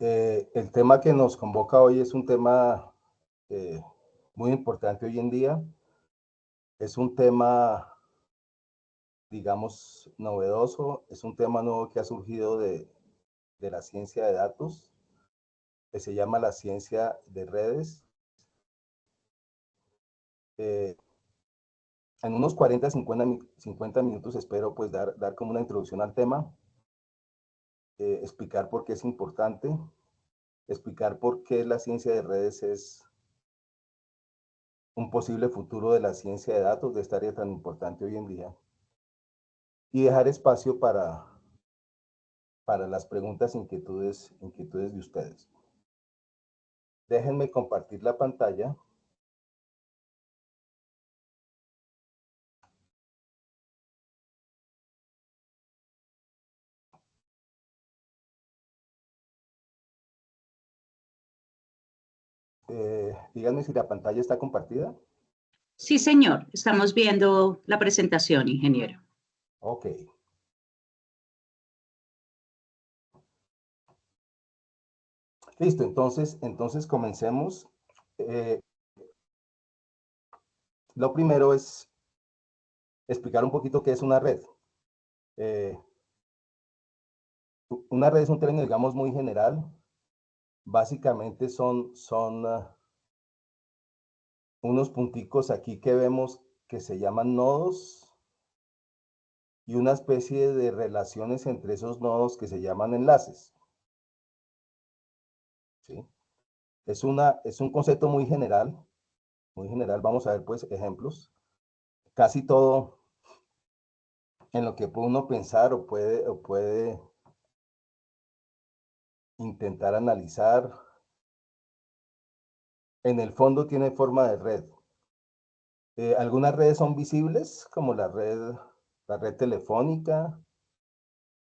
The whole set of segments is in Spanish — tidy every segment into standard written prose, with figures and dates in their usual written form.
El tema que nos convoca hoy es un tema muy importante hoy en día. Es un tema, digamos, novedoso. Es un tema nuevo que ha surgido de la ciencia de datos, que se llama la ciencia de redes. En unos 40, 50 minutos espero pues dar como una introducción al tema, explicar por qué es importante, explicar por qué la ciencia de redes es un posible futuro de la ciencia de datos, de esta área tan importante hoy en día, y dejar espacio para las preguntas, inquietudes de ustedes. Déjenme compartir la pantalla. Díganme si la pantalla está compartida. Sí, señor. Estamos viendo la presentación, ingeniero. Ok. Listo, entonces comencemos. Lo primero es explicar un poquito qué es una red. Una red es un término, digamos, muy general. Básicamente son unos punticos aquí que vemos que se llaman nodos y una especie de relaciones entre esos nodos que se llaman enlaces. ¿Sí? Es un concepto muy general, muy general. Vamos a ver pues ejemplos. Casi todo en lo que puede uno pensar o puede intentar analizar, en el fondo tiene forma de red. Algunas redes son visibles, como la red telefónica.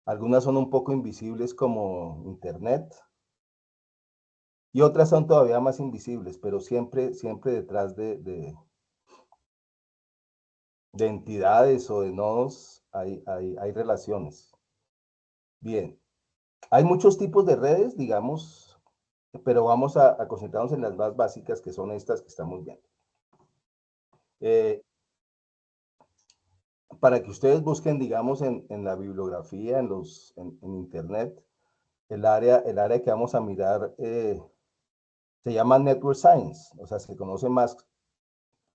Algunas son un poco invisibles, como Internet. Y otras son todavía más invisibles, pero siempre detrás de entidades o de nodos hay relaciones. Bien, hay muchos tipos de redes, digamos, pero vamos a concentrarnos en las más básicas, que son estas que estamos viendo. Para que ustedes busquen, digamos, en la bibliografía, en Internet, el área que vamos a mirar se llama Network Science, o sea, se conoce más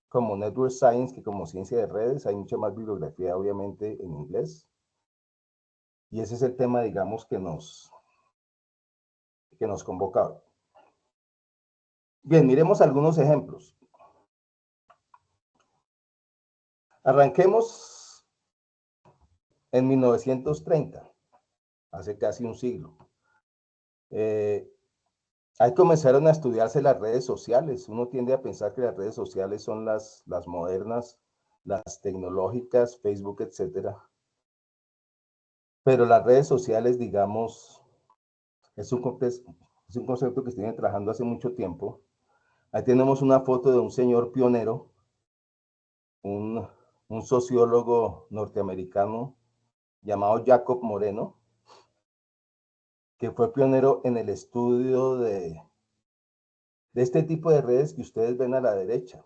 como Network Science que como ciencia de redes. Hay mucha más bibliografía, obviamente, en inglés. Y ese es el tema, digamos, que nos convoca hoy. Bien, miremos algunos ejemplos. Arranquemos en 1930, hace casi un siglo. Ahí comenzaron a estudiarse las redes sociales. Uno tiende a pensar que las redes sociales son las modernas, las tecnológicas, Facebook, etcétera. Pero las redes sociales, digamos, es un concepto que se viene trabajando hace mucho tiempo. Ahí tenemos una foto de un señor pionero, un sociólogo norteamericano llamado Jacob Moreno, que fue pionero en el estudio de este tipo de redes que ustedes ven a la derecha.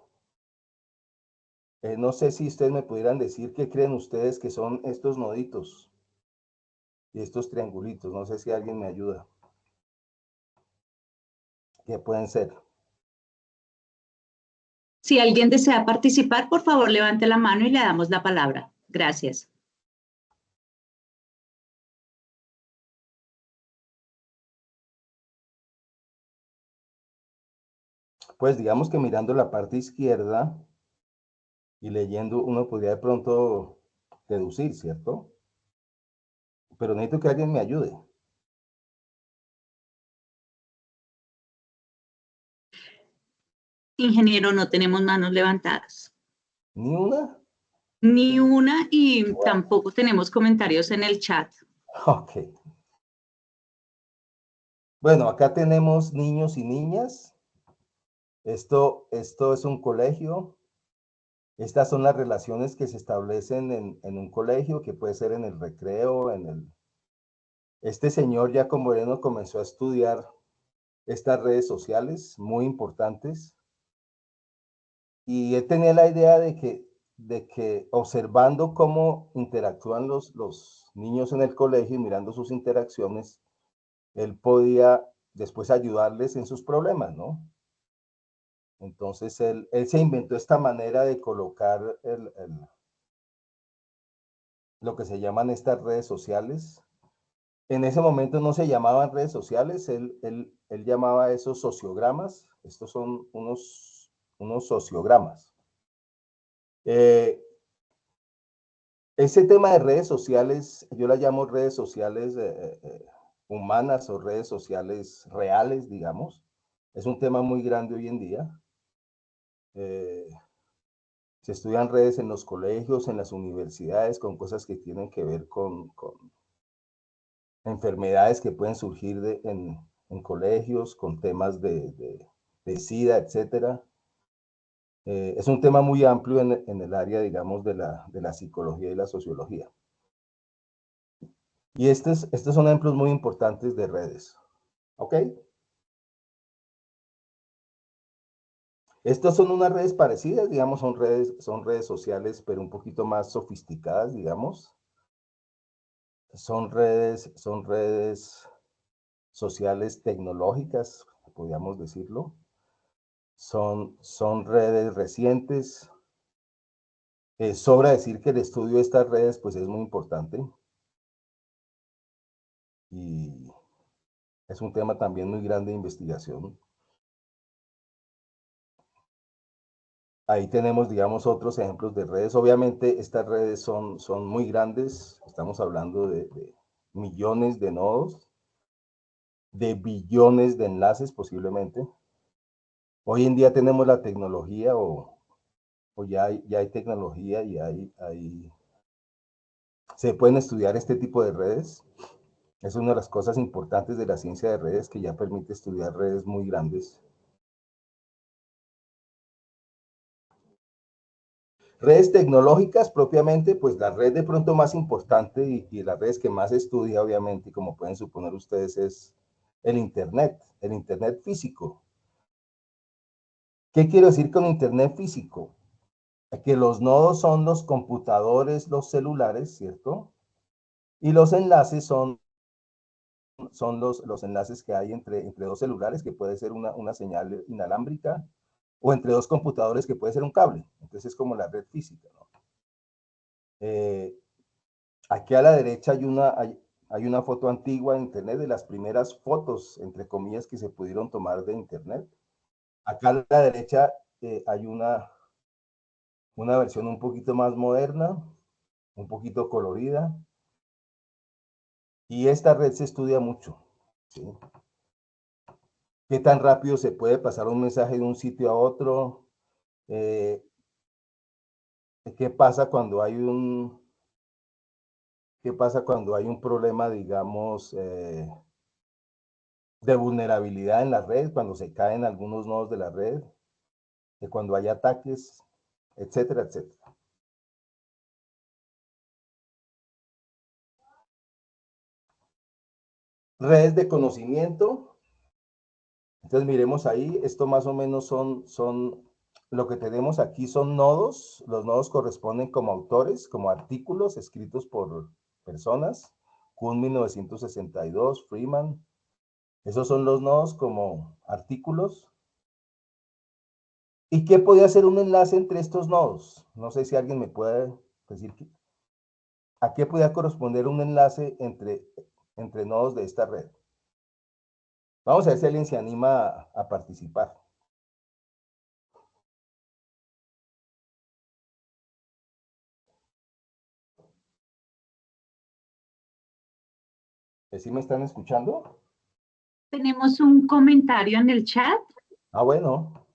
No sé si ustedes me pudieran decir qué creen ustedes que son estos noditos y estos triangulitos. No sé si alguien me ayuda. ¿Qué pueden ser? Si alguien desea participar, por favor, levante la mano y le damos la palabra. Gracias. Pues digamos que mirando la parte izquierda y leyendo, uno podría de pronto deducir, ¿cierto? Pero necesito que alguien me ayude. Ingeniero, no tenemos manos levantadas. ¿Ni una? Ni una, y Bueno. tampoco tenemos comentarios en el chat. Ok. Bueno, acá tenemos niños y niñas. Esto es un colegio. Estas son las relaciones que se establecen en un colegio, que puede ser en el recreo, Este señor Jacob Moreno comenzó a estudiar estas redes sociales muy importantes. Y él tenía la idea de que observando cómo interactúan los niños en el colegio y mirando sus interacciones, él podía después ayudarles en sus problemas, ¿no? Entonces él se inventó esta manera de colocar lo que se llaman estas redes sociales. En ese momento no se llamaban redes sociales, él llamaba esos sociogramas. Estos son unos sociogramas. Ese tema de redes sociales, yo las llamo redes sociales humanas o redes sociales reales, digamos. Es un tema muy grande hoy en día. Se estudian redes en los colegios, en las universidades, con cosas que tienen que ver con enfermedades que pueden surgir en colegios, con temas de SIDA, etcétera. Es un tema muy amplio en el área, digamos, de la psicología y la sociología. Y estos son ejemplos muy importantes de redes. ¿Ok? Estas son unas redes parecidas, digamos, son redes sociales, pero un poquito más sofisticadas, digamos. Son redes sociales tecnológicas, podríamos decirlo. Son redes recientes. Sobra decir que el estudio de estas redes, pues, es muy importante. Y es un tema también muy grande de investigación. Ahí tenemos, digamos, otros ejemplos de redes. Obviamente, estas redes son muy grandes. Estamos hablando de millones de nodos, de billones de enlaces posiblemente. Hoy en día tenemos la tecnología o ya hay tecnología y se pueden estudiar este tipo de redes. Es una de las cosas importantes de la ciencia de redes, que ya permite estudiar redes muy grandes. Redes tecnológicas propiamente, pues la red de pronto más importante y las redes que más se estudia, obviamente, como pueden suponer ustedes, es el Internet físico. ¿Qué quiero decir con Internet físico? Que los nodos son los computadores, los celulares, ¿cierto? Y los enlaces son los enlaces que hay entre dos celulares, que puede ser una señal inalámbrica, o entre dos computadores, que puede ser un cable. Entonces es como la red física, ¿no? Aquí a la derecha hay una foto antigua en Internet, de las primeras fotos, entre comillas, que se pudieron tomar de Internet. Acá a la derecha hay una versión un poquito más moderna, un poquito colorida, y esta red se estudia mucho, ¿sí? ¿Qué tan rápido se puede pasar un mensaje de un sitio a otro? ¿Qué pasa cuando hay un problema, digamos, de vulnerabilidad en la red, cuando se caen algunos nodos de la red, cuando hay ataques, etcétera, etcétera? Redes de conocimiento. Entonces miremos ahí, esto más o menos lo que tenemos aquí son nodos. Los nodos corresponden como autores, como artículos escritos por personas. Kuhn 1962, Freeman. Esos son los nodos como artículos. ¿Y qué podía ser un enlace entre estos nodos? No sé si alguien me puede decir a qué podía corresponder un enlace entre nodos de esta red. Vamos a ver si alguien se anima a participar. ¿Sí me están escuchando? Tenemos un comentario en el chat. Ah, bueno.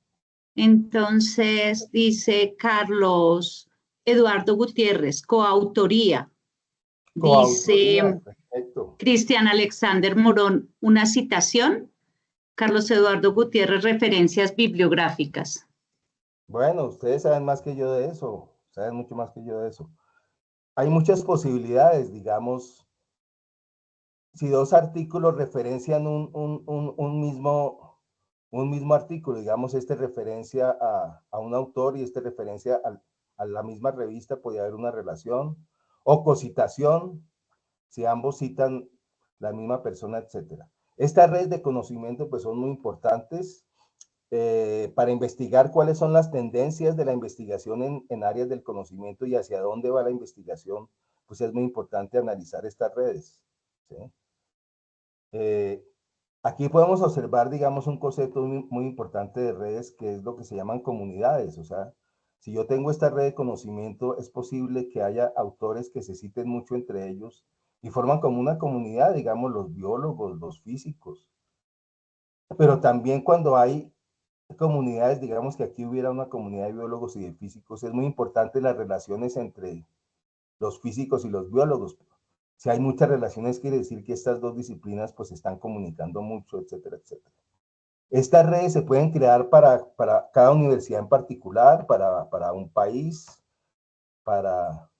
Entonces dice Carlos Eduardo Gutiérrez, coautoría. Dice Coautoría, perfecto. Cristian Alexander Morón, una citación. Carlos Eduardo Gutiérrez, referencias bibliográficas. Bueno, ustedes saben más que yo de eso, saben mucho más que yo de eso. Hay muchas posibilidades, digamos, si dos artículos referencian un mismo artículo, digamos, este referencia a un autor y este referencia a la misma revista, podría haber una relación, o cocitación, si ambos citan la misma persona, etcétera. Estas redes de conocimiento pues son muy importantes para investigar cuáles son las tendencias de la investigación en áreas del conocimiento y hacia dónde va la investigación, pues es muy importante analizar estas redes, ¿sí? Aquí podemos observar, digamos, un concepto muy importante de redes, que es lo que se llaman comunidades. O sea, si yo tengo esta red de conocimiento, es posible que haya autores que se citen mucho entre ellos y forman como una comunidad, digamos, los biólogos, los físicos. Pero también cuando hay comunidades, digamos que aquí hubiera una comunidad de biólogos y de físicos, es muy importante las relaciones entre los físicos y los biólogos. Si hay muchas relaciones, quiere decir que estas dos disciplinas pues se están comunicando mucho, etcétera, etcétera. Estas redes se pueden crear para cada universidad en particular, para un país, para,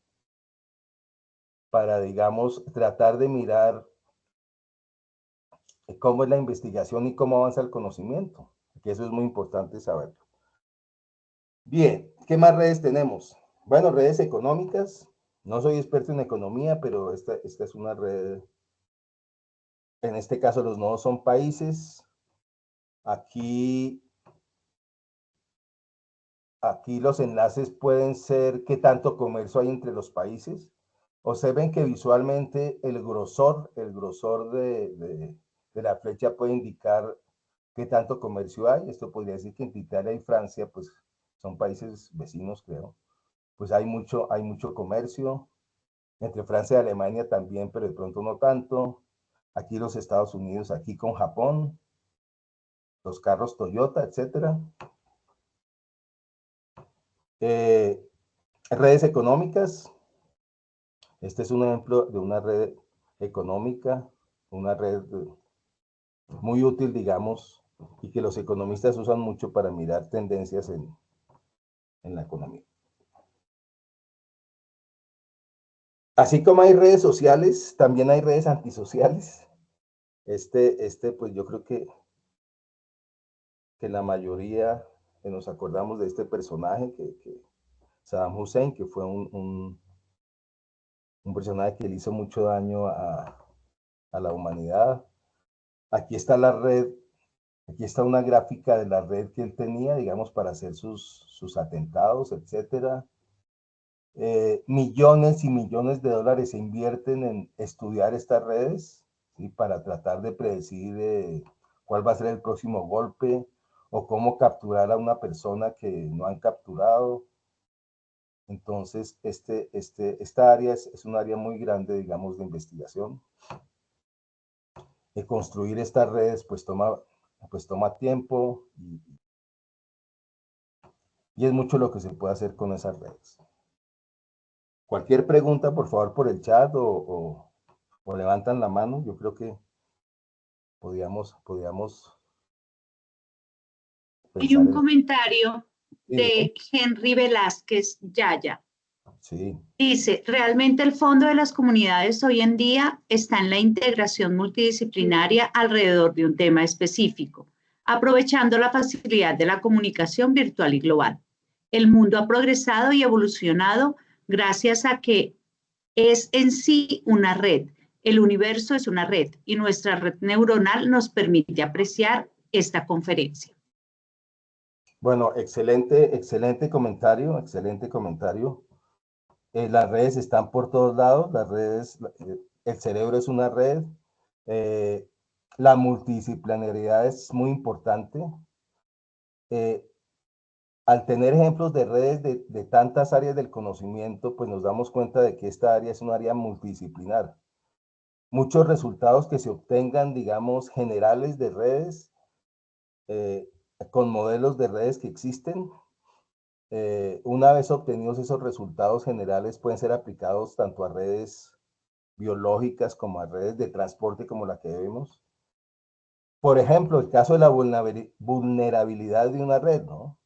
digamos, tratar de mirar cómo es la investigación y cómo avanza el conocimiento, que eso es muy importante saberlo. Bien, ¿qué más redes tenemos? Bueno, redes económicas. No soy experto en economía, pero esta es una red. En este caso, los nodos son países. Aquí los enlaces pueden ser qué tanto comercio hay entre los países. Observen que visualmente el grosor de la flecha puede indicar qué tanto comercio hay. Esto podría decir que entre Italia y Francia, pues son países vecinos, creo. Pues hay mucho comercio. Entre Francia y Alemania también, pero de pronto no tanto. Aquí los Estados Unidos, aquí con Japón, los carros Toyota, etcétera. Redes económicas. Este es un ejemplo de una red económica, una red muy útil, digamos, y que los economistas usan mucho para mirar tendencias en la economía. Así como hay redes sociales, también hay redes antisociales. Pues yo creo que la mayoría nos acordamos de este personaje, que Saddam Hussein, que fue un personaje que le hizo mucho daño a la humanidad. Aquí está la red, aquí está una gráfica de la red que él tenía, digamos, para hacer sus atentados, etcétera. Millones y millones de dólares se invierten en estudiar estas redes, ¿sí? Para tratar de predecir cuál va a ser el próximo golpe o cómo capturar a una persona que no han capturado. Entonces, esta área es un área muy grande, digamos, de investigación. Construir estas redes pues toma tiempo y es mucho lo que se puede hacer con esas redes. Cualquier pregunta, por favor, por el chat o levantan la mano. Yo creo que podíamos Hay pensar un en... comentario Sí, de Henry Velázquez Yaya. sí, Dice, realmente el fondo de las comunidades hoy en día está en la integración multidisciplinaria alrededor de un tema específico, aprovechando la facilidad de la comunicación virtual y global. El mundo ha progresado y evolucionado gracias a que es en sí una red. El universo es una red y nuestra red neuronal nos permite apreciar esta conferencia. bueno, excelente comentario, excelente comentario. Las redes están por todos lados, las redes, el cerebro es una red, eh, la multidisciplinariedad es muy importante. Al tener ejemplos de redes de tantas áreas del conocimiento, pues nos damos cuenta de que esta área es un área multidisciplinar. Muchos resultados que se obtengan, digamos, generales de redes, eh, con modelos de redes que existen, una vez obtenidos esos resultados generales, pueden ser aplicados tanto a redes biológicas como a redes de transporte como la que vemos. Por ejemplo, el caso de la vulnerabilidad de una red, ¿no?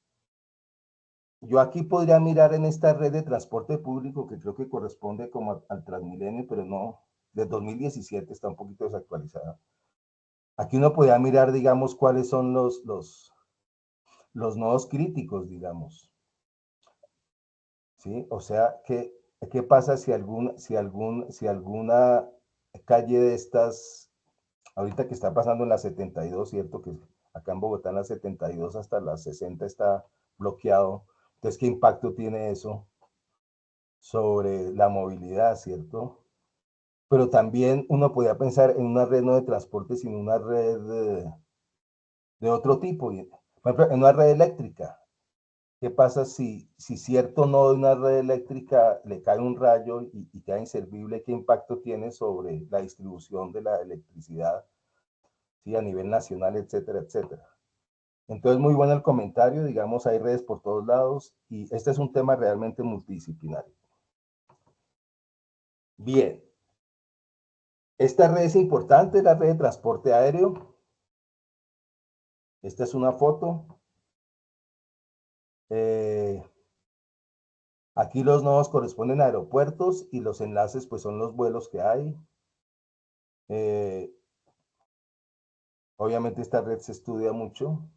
Yo aquí podría mirar en esta red de transporte público, que creo que corresponde como al Transmilenio, pero no, de 2017, está un poquito desactualizada. Aquí uno podía mirar, digamos, cuáles son los nodos críticos, digamos. ¿Sí? O sea, ¿qué pasa si alguna calle de estas, ahorita que está pasando en la 72, ¿cierto? Que acá en Bogotá en la 72 hasta la 60 está bloqueado. Entonces, ¿qué impacto tiene eso sobre la movilidad, ¿cierto? Pero también uno podía pensar en una red no de transporte, sino una red de otro tipo. Por ejemplo, en una red eléctrica. ¿Qué pasa si cierto nodo de una red eléctrica le cae un rayo y queda inservible? ¿Qué impacto tiene sobre la distribución de la electricidad, ¿sí? A nivel nacional, etcétera, etcétera? Entonces, muy bueno el comentario. Digamos, hay redes por todos lados y este es un tema realmente multidisciplinario. Bien. Esta red es importante, la red de transporte aéreo. Esta es una foto. Aquí los nodos corresponden a aeropuertos y los enlaces pues son los vuelos que hay. Obviamente esta red se estudia mucho.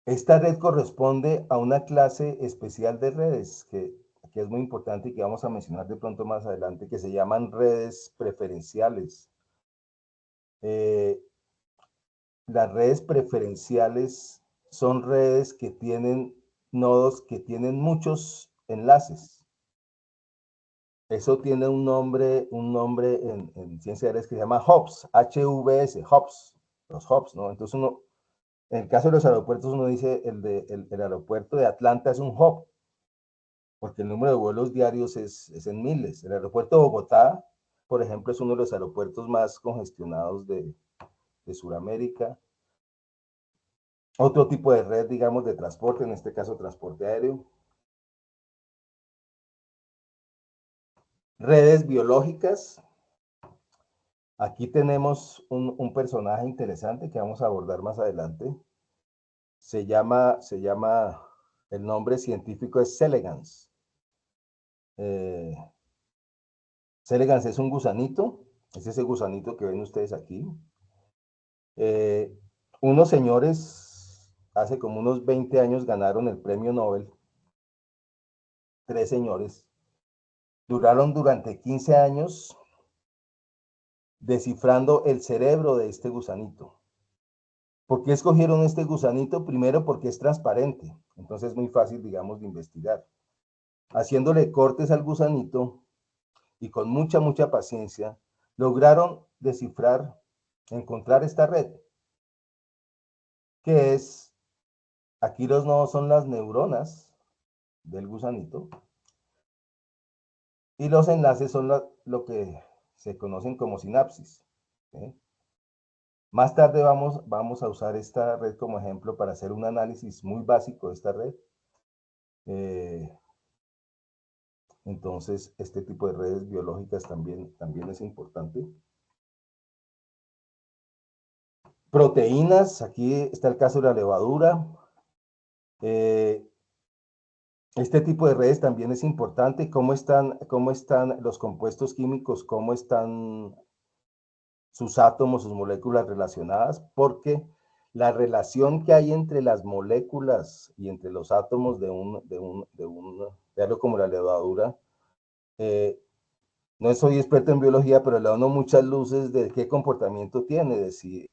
Esta red corresponde a una clase especial de redes que es muy importante y que vamos a mencionar de pronto más adelante, que se llaman redes preferenciales. Las redes preferenciales son redes que tienen nodos que tienen muchos enlaces. Eso tiene un nombre en ciencia de redes que se llama hubs, HVS, hubs, los hubs, ¿no? Entonces uno, en el caso de los aeropuertos, uno dice el aeropuerto de Atlanta es un hub, porque el número de vuelos diarios es en miles. El aeropuerto de Bogotá, por ejemplo, es uno de los aeropuertos más congestionados de Sudamérica. Otro tipo de red, digamos, de transporte, en este caso transporte aéreo. Redes biológicas. Aquí tenemos un personaje interesante que vamos a abordar más adelante. Se llama, el nombre científico es Selegans. Selegans es un gusanito, es ese gusanito que ven ustedes aquí. Unos señores hace como unos 20 años ganaron el premio Nobel. 3 señores. Duraron durante 15 años descifrando el cerebro de este gusanito. ¿Por qué escogieron este gusanito? Primero porque es transparente, entonces es muy fácil, digamos, de investigar. Haciéndole cortes al gusanito y con mucha paciencia, lograron descifrar, encontrar esta red, que es, aquí los nodos son las neuronas del gusanito, y los enlaces son lo que se conocen como sinapsis. ¿Sí? Más tarde vamos a usar esta red como ejemplo para hacer un análisis muy básico de esta red. Entonces, este tipo de redes biológicas también es importante. Proteínas, aquí está el caso de la levadura. Este tipo de redes también es importante. ¿Cómo están los compuestos químicos? ¿Cómo están sus átomos, sus moléculas relacionadas? Porque la relación que hay entre las moléculas y entre los átomos de algo como la levadura, no soy experto en biología, pero le da uno muchas luces de qué comportamiento tiene, de si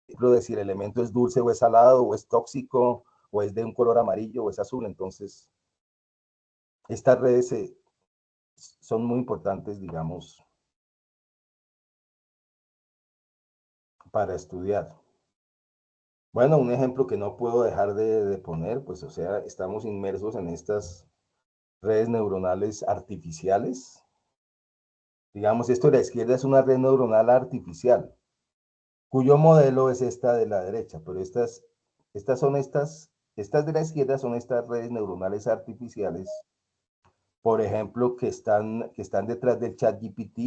el elemento es dulce o es salado, o es tóxico, o es de un color amarillo o es azul. Entonces, estas redes son muy importantes, digamos, para estudiar. Bueno, un ejemplo que no puedo dejar de poner, pues, o sea, estamos inmersos en estas redes neuronales artificiales. Digamos, esto de la izquierda es una red neuronal artificial, cuyo modelo es esta de la derecha, pero estas de la izquierda son estas redes neuronales artificiales, por ejemplo, que están detrás del ChatGPT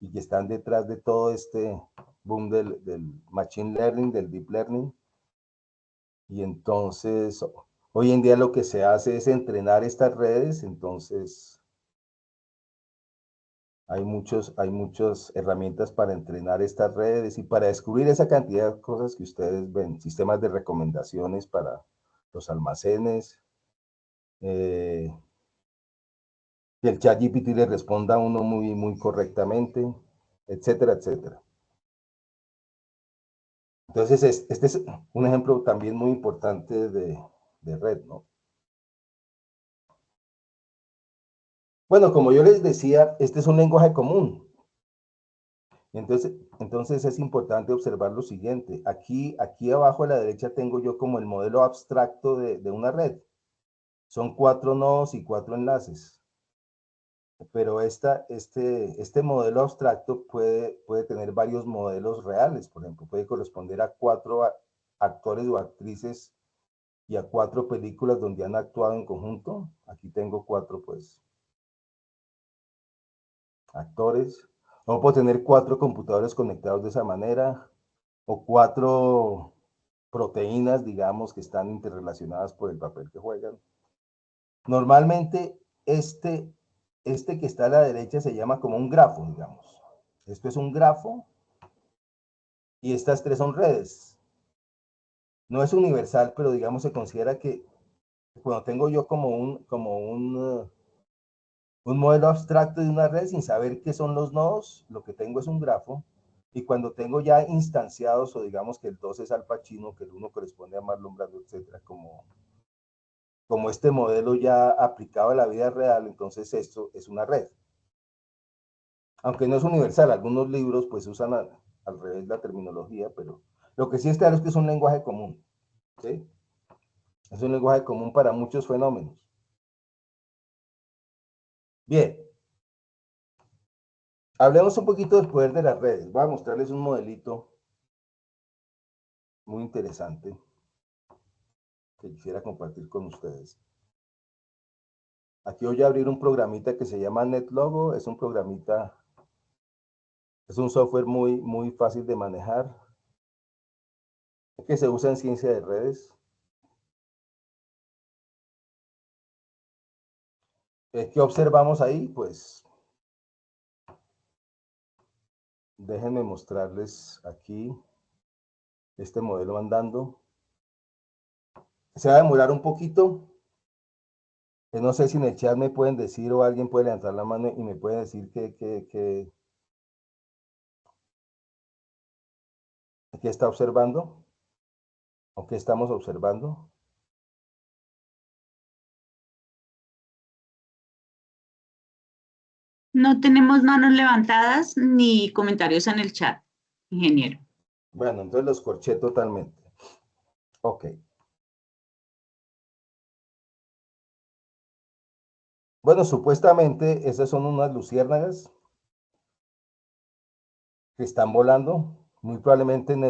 y que están detrás de todo este boom del machine learning, del deep learning. Y entonces, hoy en día lo que se hace es entrenar estas redes, entonces hay muchas herramientas para entrenar estas redes y para descubrir esa cantidad de cosas que ustedes ven, sistemas de recomendaciones para los almacenes, que el ChatGPT le responda a uno muy correctamente, etcétera, etcétera. Entonces, este es un ejemplo también muy importante de red, ¿no? Bueno, como yo les decía, este es un lenguaje común. Entonces es importante observar lo siguiente. Aquí abajo a la derecha tengo yo como el modelo abstracto de una red. Son 4 nodos y 4 enlaces. Pero este modelo abstracto puede tener varios modelos reales. Por ejemplo, puede corresponder a 4 actores o actrices y a 4 películas donde han actuado en conjunto. Aquí tengo 4, pues, actores. O puedo tener 4 computadores conectados de esa manera, o 4 proteínas, digamos, que están interrelacionadas por el papel que juegan. Normalmente, este que está a la derecha se llama como un grafo, digamos. Esto es un grafo y estas 3 son redes. No es universal, pero digamos se considera que cuando tengo yo como un modelo abstracto de una red sin saber qué son los nodos, lo que tengo es un grafo. Y cuando tengo ya instanciados, o digamos que el 2 es Al Pacino, que el 1 corresponde a Marlon Brando, etcétera, como este modelo ya aplicado a la vida real, entonces esto es una red. Aunque no es universal, algunos libros pues usan al revés la terminología, pero lo que sí es claro es que es un lenguaje común, ¿sí? Es un lenguaje común para muchos fenómenos. Bien, hablemos un poquito del poder de las redes. Voy a mostrarles un modelito muy interesante que quisiera compartir con ustedes. Aquí voy a abrir un programita que se llama NetLogo. Es un programita, es un software muy fácil de manejar, que se usa en ciencia de redes. ¿Qué observamos ahí? Pues déjenme mostrarles aquí este modelo andando. Se va a demorar un poquito. No sé si en el chat me pueden decir o alguien puede levantar la mano y me puede decir qué está observando o qué estamos observando. No tenemos manos levantadas ni comentarios en el chat, ingeniero. Bueno, entonces los corché totalmente. Ok. Bueno, supuestamente esas son unas luciérnagas que están volando, muy probablemente en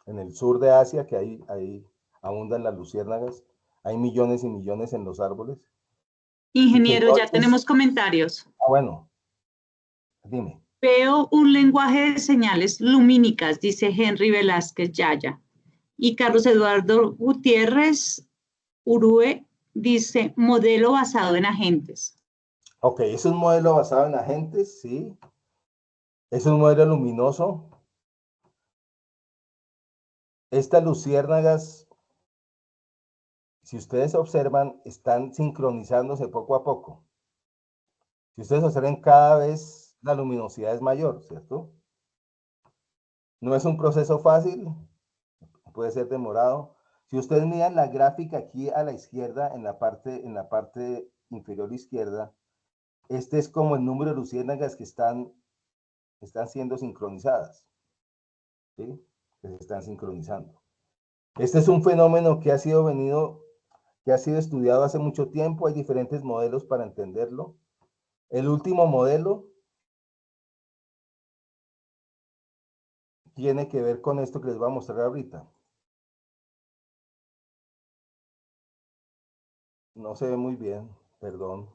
el sur de Asia, que ahí abundan las luciérnagas. Hay millones y millones en los árboles. Y que Ingeniero, ya entonces, tenemos comentarios. bueno, dime. Veo un lenguaje de señales lumínicas, dice Henry Velázquez Yaya. Y Carlos Eduardo Gutiérrez Urue dice modelo basado en agentes. Ok, es un modelo basado en agentes, sí. Es un modelo luminoso. Estas luciérnagas, si ustedes observan, están sincronizándose poco a poco. Si ustedes observan, cada vez la luminosidad es mayor, ¿cierto? No es un proceso fácil, puede ser demorado. Si ustedes miran la gráfica aquí a la izquierda, en la parte inferior izquierda, este es como el número de luciérnagas que están siendo sincronizadas, ¿sí? Que se están sincronizando. Este es un fenómeno que ha sido estudiado hace mucho tiempo. Hay diferentes modelos para entenderlo. El último modelo tiene que ver con esto que les voy a mostrar ahorita. No se ve muy bien, perdón.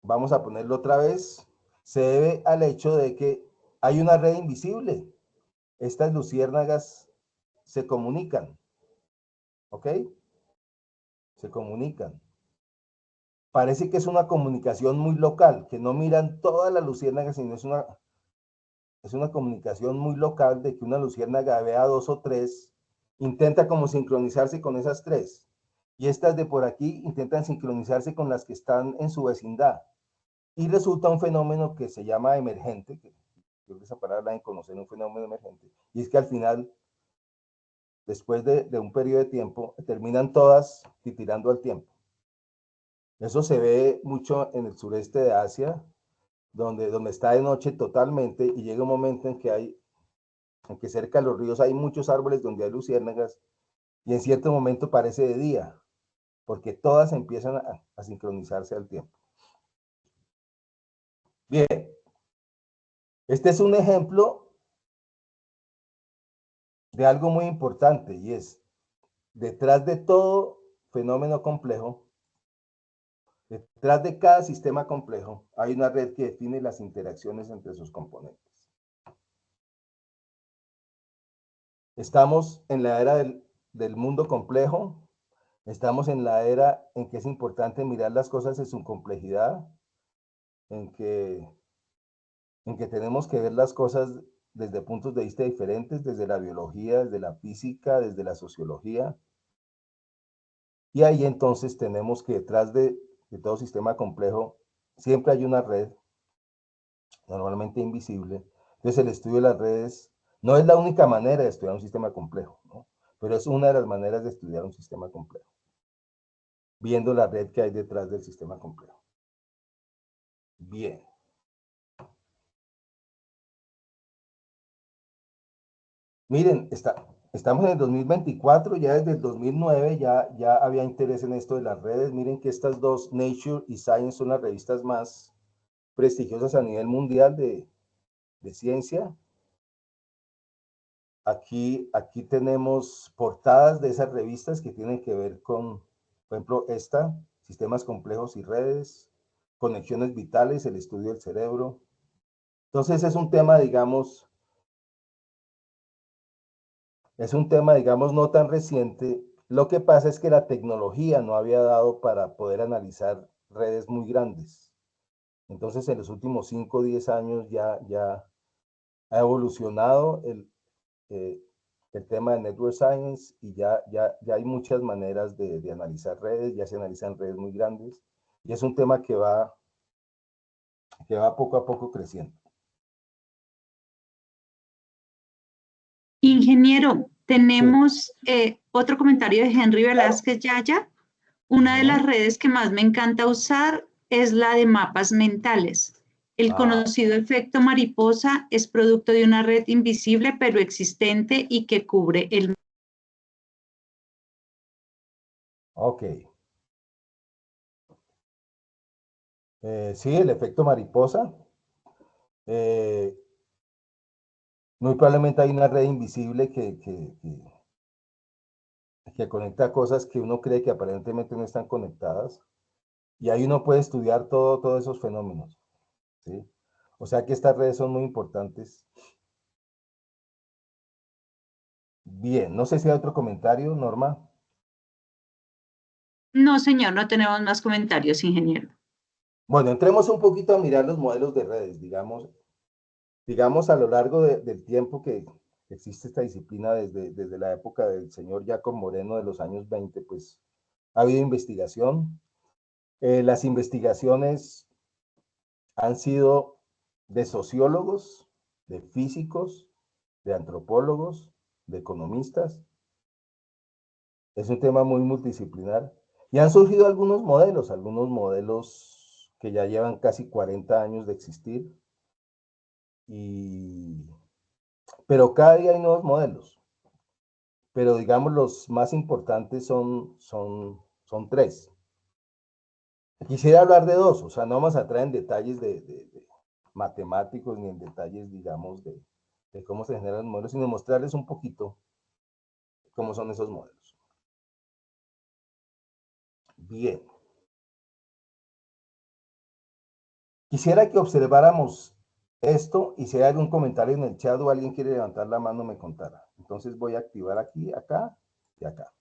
Vamos a ponerlo otra vez. Se debe al hecho de que hay una red invisible. Estas luciérnagas se comunican, ¿ok? Se comunican. parece que es una comunicación muy local, que no miran todas las luciérnagas, sino es una comunicación muy local de que una luciérnaga vea 2 o 3, intenta como sincronizarse con esas 3, y estas de por aquí intentan sincronizarse con las que están en su vecindad, y resulta un fenómeno que se llama emergente, que creo que esa palabra la de conocer, un fenómeno emergente, y es que al final, después de un periodo de tiempo, terminan todas titirando al tiempo. Eso se ve mucho en el sureste de Asia, donde está de noche totalmente, y llega un momento en que cerca de los ríos hay muchos árboles donde hay luciérnagas, y en cierto momento parece de día, porque todas empiezan a sincronizarse al tiempo. Bien, este es un ejemplo de algo muy importante, y es, detrás de todo fenómeno complejo, detrás de cada sistema complejo, hay una red que define las interacciones entre sus componentes. Estamos en la era del mundo complejo, estamos en la era en que es importante mirar las cosas en su complejidad, en que tenemos que ver las cosas desde puntos de vista diferentes, desde la biología, desde la física, desde la sociología. Y ahí entonces tenemos que detrás de todo sistema complejo siempre hay una red, normalmente invisible. Entonces el estudio de las redes no es la única manera de estudiar un sistema complejo, ¿no? Pero es una de las maneras de estudiar un sistema complejo, viendo la red que hay detrás del sistema complejo. Bien. Miren, estamos en el 2024, ya desde el 2009 ya había interés en esto de las redes. Miren que estas dos, Nature y Science, son las revistas más prestigiosas a nivel mundial de ciencia. Aquí tenemos portadas de esas revistas que tienen que ver con, por ejemplo, sistemas complejos y redes, conexiones vitales, el estudio del cerebro. Entonces es un tema, digamos, no tan reciente. Lo que pasa es que la tecnología no había dado para poder analizar redes muy grandes. Entonces, en los últimos 5 o 10 años ya ha evolucionado el tema de Network Science, y ya hay muchas maneras de analizar redes, ya se analizan redes muy grandes, y es un tema que va poco a poco creciendo. Ingeniero, tenemos otro comentario de Henry Velázquez Yaya. Una de las redes que más me encanta usar es la de mapas mentales. El conocido efecto mariposa es producto de una red invisible pero existente y que cubre el... Ok. Sí, el efecto mariposa. Muy probablemente hay una red invisible que conecta cosas que uno cree que aparentemente no están conectadas, y ahí uno puede estudiar todos esos fenómenos, ¿sí? O sea que estas redes son muy importantes. Bien, no sé si hay otro comentario, Norma. No, señor, no tenemos más comentarios, ingeniero. Bueno, entremos un poquito a mirar los modelos de redes, digamos a lo largo del tiempo que existe esta disciplina, desde la época del señor Jacob Moreno de los años 20, pues ha habido investigación. Las investigaciones han sido de sociólogos, de físicos, de antropólogos, de economistas. Es un tema muy multidisciplinar. Y han surgido algunos modelos que ya llevan casi 40 años de existir. Pero cada día hay nuevos modelos. Pero digamos los más importantes son 3. Quisiera hablar de 2, o sea, no vamos a entrar en detalles de matemáticos ni en detalles, digamos, de cómo se generan los modelos, sino mostrarles un poquito cómo son esos modelos. Bien. Quisiera que observáramos esto, y si hay algún comentario en el chat o alguien quiere levantar la mano, me contara. Entonces voy a activar aquí, acá y acá.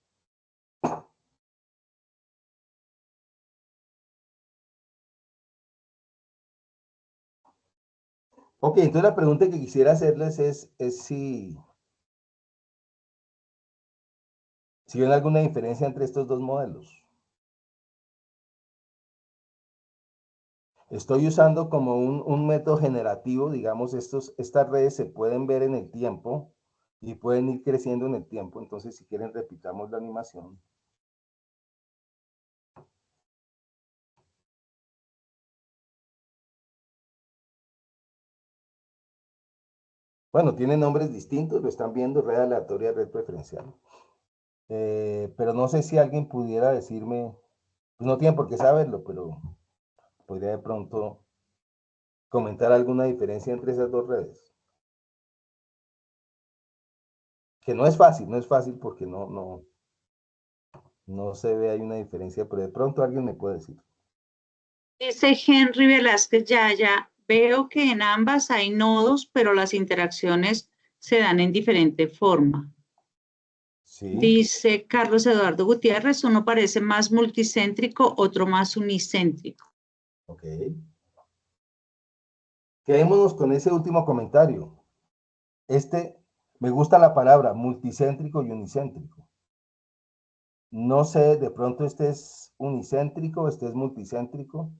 Ok, entonces la pregunta que quisiera hacerles es si ven alguna diferencia entre estos dos modelos. Estoy usando como un método generativo, digamos, estas redes se pueden ver en el tiempo y pueden ir creciendo en el tiempo. Entonces, si quieren, repitamos la animación. Bueno, tiene nombres distintos, lo están viendo, red aleatoria, red preferencial. Pero no sé si alguien pudiera decirme, pues no tiene por qué saberlo, pero podría de pronto comentar alguna diferencia entre esas dos redes. Que no es fácil, no es fácil porque no se ve, hay una diferencia, pero de pronto alguien me puede decir. Dice Henry Velázquez Yaya, veo que en ambas hay nodos, pero las interacciones se dan en diferente forma. Sí, Dice Carlos Eduardo Gutiérrez, uno parece más multicéntrico, otro más unicéntrico. ok. Quedémonos con ese último comentario. Me gusta la palabra multicéntrico y unicéntrico. No sé, de pronto este es unicéntrico, este es multicéntrico.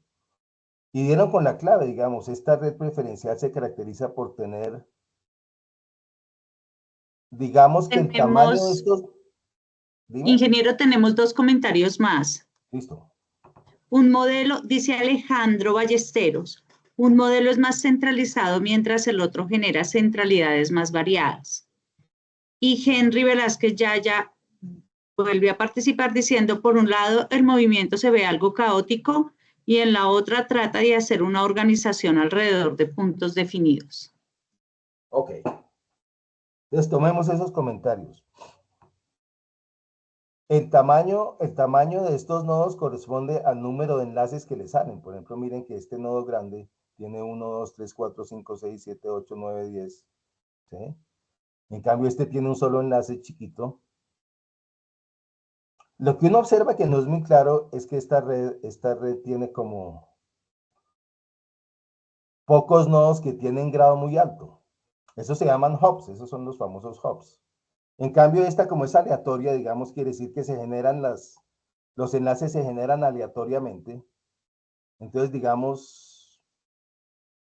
Y dieron con la clave, digamos, esta red preferencial se caracteriza por tener, digamos que el tamaño de Tenemos, estos, dime, ingeniero, tenemos dos comentarios más. listo. Un modelo, dice Alejandro Ballesteros, un modelo es más centralizado mientras el otro genera centralidades más variadas. Y Henry Velázquez Yaya vuelve a participar diciendo, por un lado, el movimiento se ve algo caótico y en la otra trata de hacer una organización alrededor de puntos definidos. Ok, entonces tomemos esos comentarios. El tamaño de estos nodos corresponde al número de enlaces que le salen. Por ejemplo, miren que este nodo grande tiene 1, 2, 3, 4, 5, 6, 7, 8, 9, 10. ¿Sí? En cambio, este tiene un solo enlace chiquito. Lo que uno observa que no es muy claro es que esta red tiene como pocos nodos que tienen grado muy alto. Esos se llaman hubs, esos son los famosos hubs. En cambio, esta como es aleatoria, digamos, quiere decir que los enlaces se generan aleatoriamente. Entonces, digamos,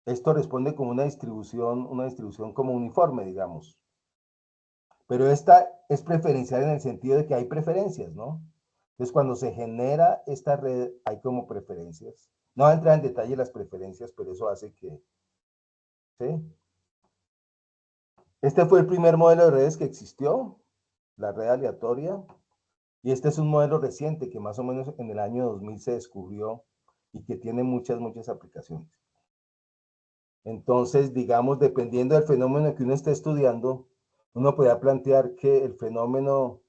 esto responde como una distribución como uniforme, digamos. Pero esta es preferencial en el sentido de que hay preferencias, ¿no? Entonces, cuando se genera esta red, hay como preferencias. No va a entrar en detalle las preferencias, pero eso hace que, ¿sí? Este fue el primer modelo de redes que existió, la red aleatoria, y este es un modelo reciente que más o menos en el año 2000 se descubrió y que tiene muchas aplicaciones. Entonces, digamos, dependiendo del fenómeno que uno esté estudiando, uno podría plantear que el fenómeno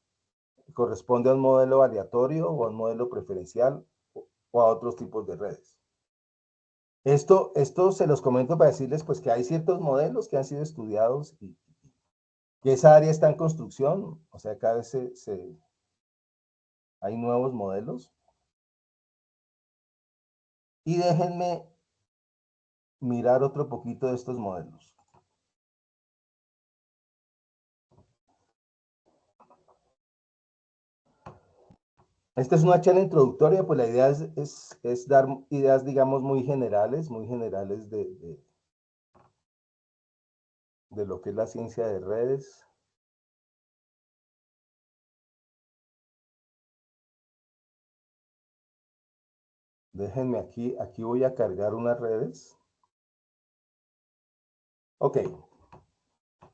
corresponde a un modelo aleatorio o a un modelo preferencial o a otros tipos de redes. Esto se los comento para decirles pues que hay ciertos modelos que han sido estudiados y que esa área está en construcción, o sea, cada vez hay nuevos modelos. Y déjenme mirar otro poquito de estos modelos. Esta es una charla introductoria, pues la idea es dar ideas, digamos, muy generales de lo que es la ciencia de redes. Déjenme aquí voy a cargar unas redes. Ok,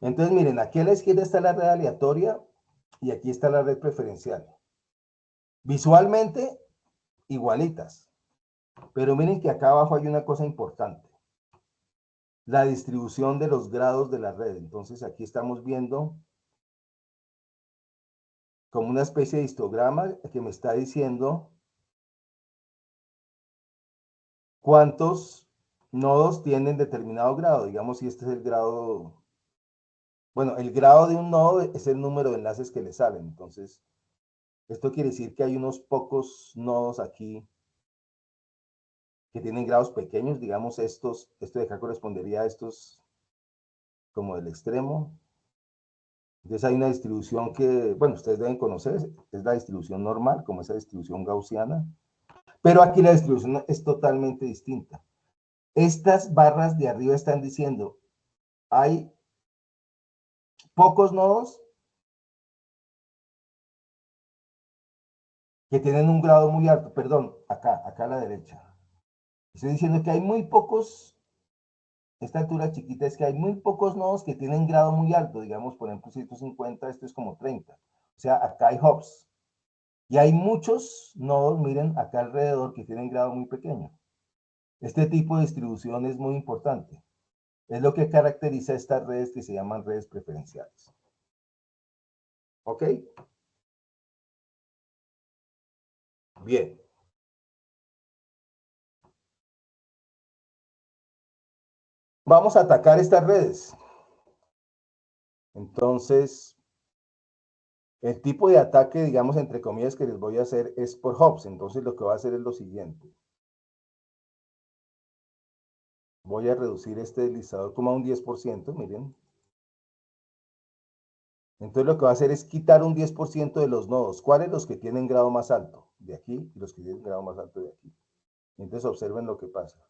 entonces miren, aquí a la izquierda está la red aleatoria y aquí está la red preferencial. Visualmente, igualitas, pero miren que acá abajo hay una cosa importante. La distribución de los grados de la red. Entonces aquí estamos viendo como una especie de histograma que me está diciendo cuántos nodos tienen determinado grado. Digamos, si este es el grado, bueno, el grado de un nodo es el número de enlaces que le salen. Entonces, esto quiere decir que hay unos pocos nodos aquí que tienen grados pequeños, digamos esto de acá correspondería a estos como del extremo. Entonces hay una distribución que, bueno, ustedes deben conocer, es la distribución normal, como esa distribución gaussiana, pero aquí la distribución es totalmente distinta. Estas barras de arriba están diciendo, hay pocos nodos que tienen un grado muy alto, perdón, acá a la derecha. Estoy diciendo que hay muy pocos, esta altura chiquita es que hay muy pocos nodos que tienen grado muy alto, digamos, por ejemplo, 150, esto es como 30. O sea, acá hay hubs. Y hay muchos nodos, miren, acá alrededor que tienen grado muy pequeño. Este tipo de distribución es muy importante. Es lo que caracteriza estas redes que se llaman redes preferenciales. ¿Ok? Bien. Vamos a atacar estas redes. Entonces, el tipo de ataque, digamos, entre comillas, que les voy a hacer es por hubs. Entonces, lo que voy a hacer es lo siguiente. Voy a reducir este deslizador como a un 10%, miren. Entonces, lo que voy a hacer es quitar un 10% de los nodos. ¿Cuáles? Los que tienen grado más alto de aquí y los que tienen grado más alto de aquí. Entonces, observen lo que pasa.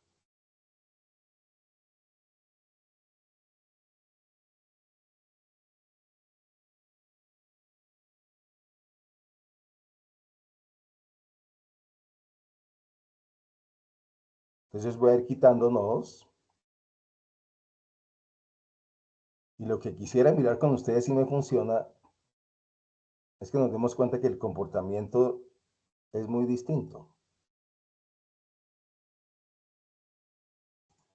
Entonces, voy a ir quitando nodos. Y lo que quisiera mirar con ustedes si me funciona es que nos demos cuenta que el comportamiento es muy distinto.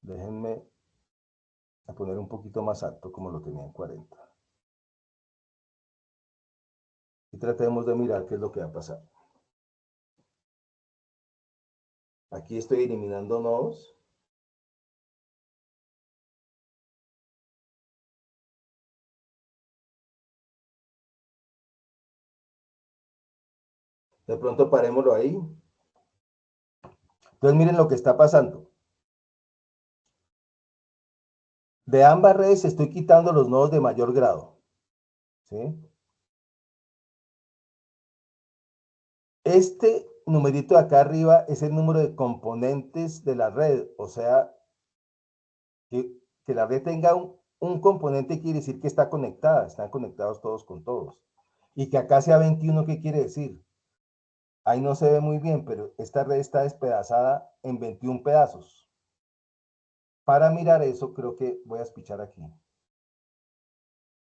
Déjenme a poner un poquito más alto como lo tenía en 40. Y tratemos de mirar qué es lo que va a pasar. Aquí estoy eliminando nodos. De pronto parémoslo ahí. Entonces miren lo que está pasando. De ambas redes estoy quitando los nodos de mayor grado. ¿Sí? Este numerito de acá arriba es el número de componentes de la red. O sea, que la red tenga un componente quiere decir que está conectada. Están conectados todos con todos. Y que acá sea 21, ¿qué quiere decir? Ahí no se ve muy bien, pero esta red está despedazada en 21 pedazos. Para mirar eso, creo que voy a espichar aquí.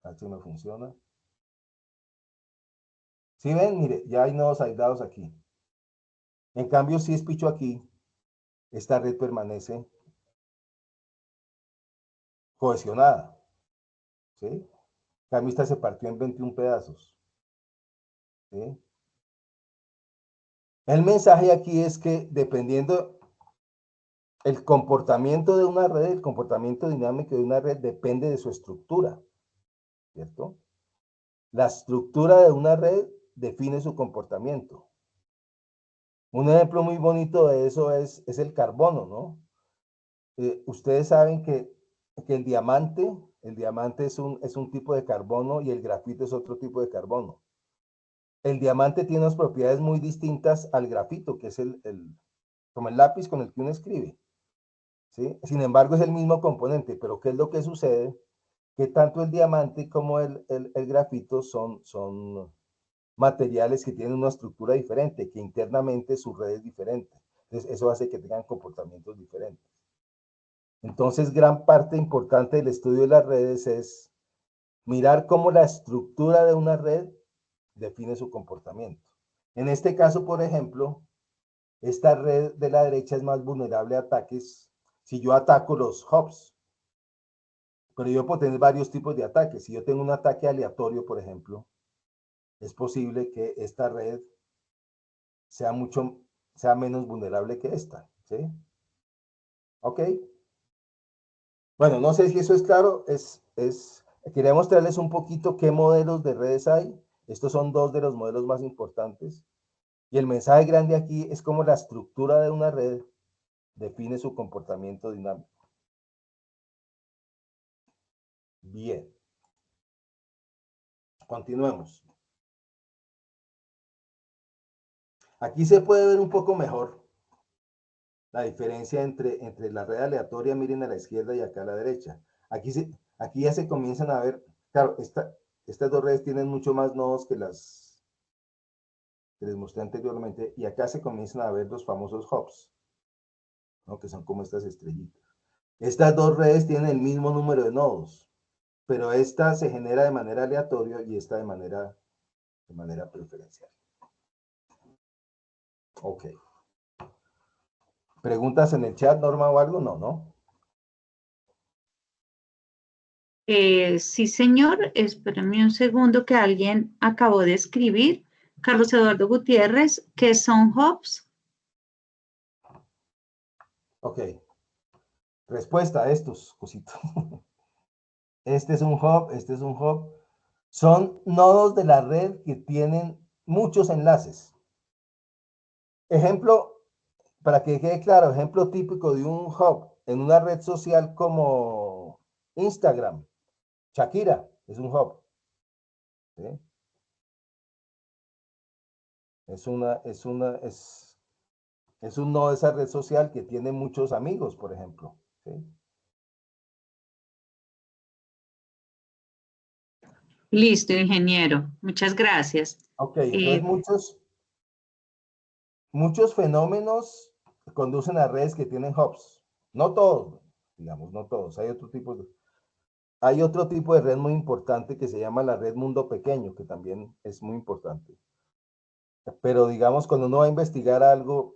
A ver si me funciona. ¿Sí ven? Mire, ya hay nodos aislados aquí. En cambio, si espicho aquí, esta red permanece cohesionada. ¿Sí? En cambio, esta se partió en 21 pedazos. ¿Sí? El mensaje aquí es que dependiendo el comportamiento de una red, el comportamiento dinámico de una red depende de su estructura. ¿Cierto? La estructura de una red define su comportamiento. Un ejemplo muy bonito de eso es el carbono, ¿no? Ustedes saben que el diamante es un tipo de carbono y el grafito es otro tipo de carbono. El diamante tiene unas propiedades muy distintas al grafito, que es como el lápiz con el que uno escribe. ¿Sí? Sin embargo, es el mismo componente, pero ¿qué es lo que sucede? Que tanto el diamante como el grafito son materiales que tienen una estructura diferente, que internamente su red es diferente. Entonces, eso hace que tengan comportamientos diferentes. Entonces, gran parte importante del estudio de las redes es mirar cómo la estructura de una red define su comportamiento. En este caso, por ejemplo, esta red de la derecha es más vulnerable a ataques si yo ataco los hubs. Pero yo puedo tener varios tipos de ataques. Si yo tengo un ataque aleatorio, por ejemplo, es posible que esta red sea menos vulnerable que esta. ¿Sí? ¿Ok? Bueno, no sé si eso es claro. Quería mostrarles un poquito qué modelos de redes hay. Estos son dos de los modelos más importantes. Y el mensaje grande aquí es cómo la estructura de una red define su comportamiento dinámico. Bien. Continuemos. Aquí se puede ver un poco mejor la diferencia entre la red aleatoria, miren a la izquierda y acá a la derecha. Aquí ya se comienzan a ver, claro, estas dos redes tienen mucho más nodos que las que les mostré anteriormente, y acá se comienzan a ver los famosos hubs, ¿no? Que son como estas estrellitas. Estas dos redes tienen el mismo número de nodos, pero esta se genera de manera aleatoria y esta de manera preferencial. Ok. ¿Preguntas en el chat, Norma, o algo? No, ¿no? Sí, señor. Espérame un segundo que alguien acabó de escribir. Carlos Eduardo Gutiérrez, ¿qué son hubs? Ok. Respuesta a estos cositos. Este es un hub, este es un hub. Son nodos de la red que tienen muchos enlaces. Ejemplo, para que quede claro, ejemplo típico de un hub en una red social como Instagram. Shakira es un hub. ¿Sí? Es un nodo de esa red social que tiene muchos amigos, por ejemplo. ¿Sí? Listo, ingeniero. Muchas gracias. Ok, entonces muchos fenómenos conducen a redes que tienen hubs. No todos, digamos, no todos. Hay otro tipo de red muy importante que se llama la red mundo pequeño, que también es muy importante. Pero digamos, cuando uno va a investigar algo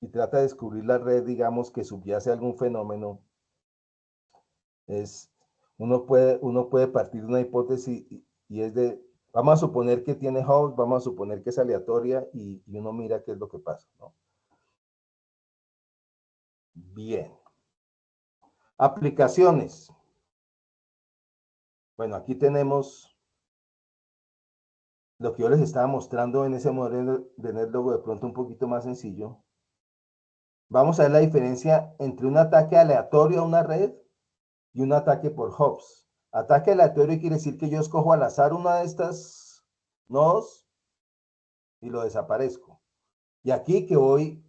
y trata de descubrir la red, digamos, que subyace algún fenómeno, uno puede partir de una hipótesis y es de, vamos a suponer que tiene hubs, vamos a suponer que es aleatoria y uno mira qué es lo que pasa, ¿no? Bien. Aplicaciones. Bueno, aquí tenemos lo que yo les estaba mostrando en ese modelo de NetLogo, de pronto un poquito más sencillo. Vamos a ver la diferencia entre un ataque aleatorio a una red y un ataque por hubs. Ataque aleatorio quiere decir que yo escojo al azar una de estas nodos y lo desaparezco. Y aquí que voy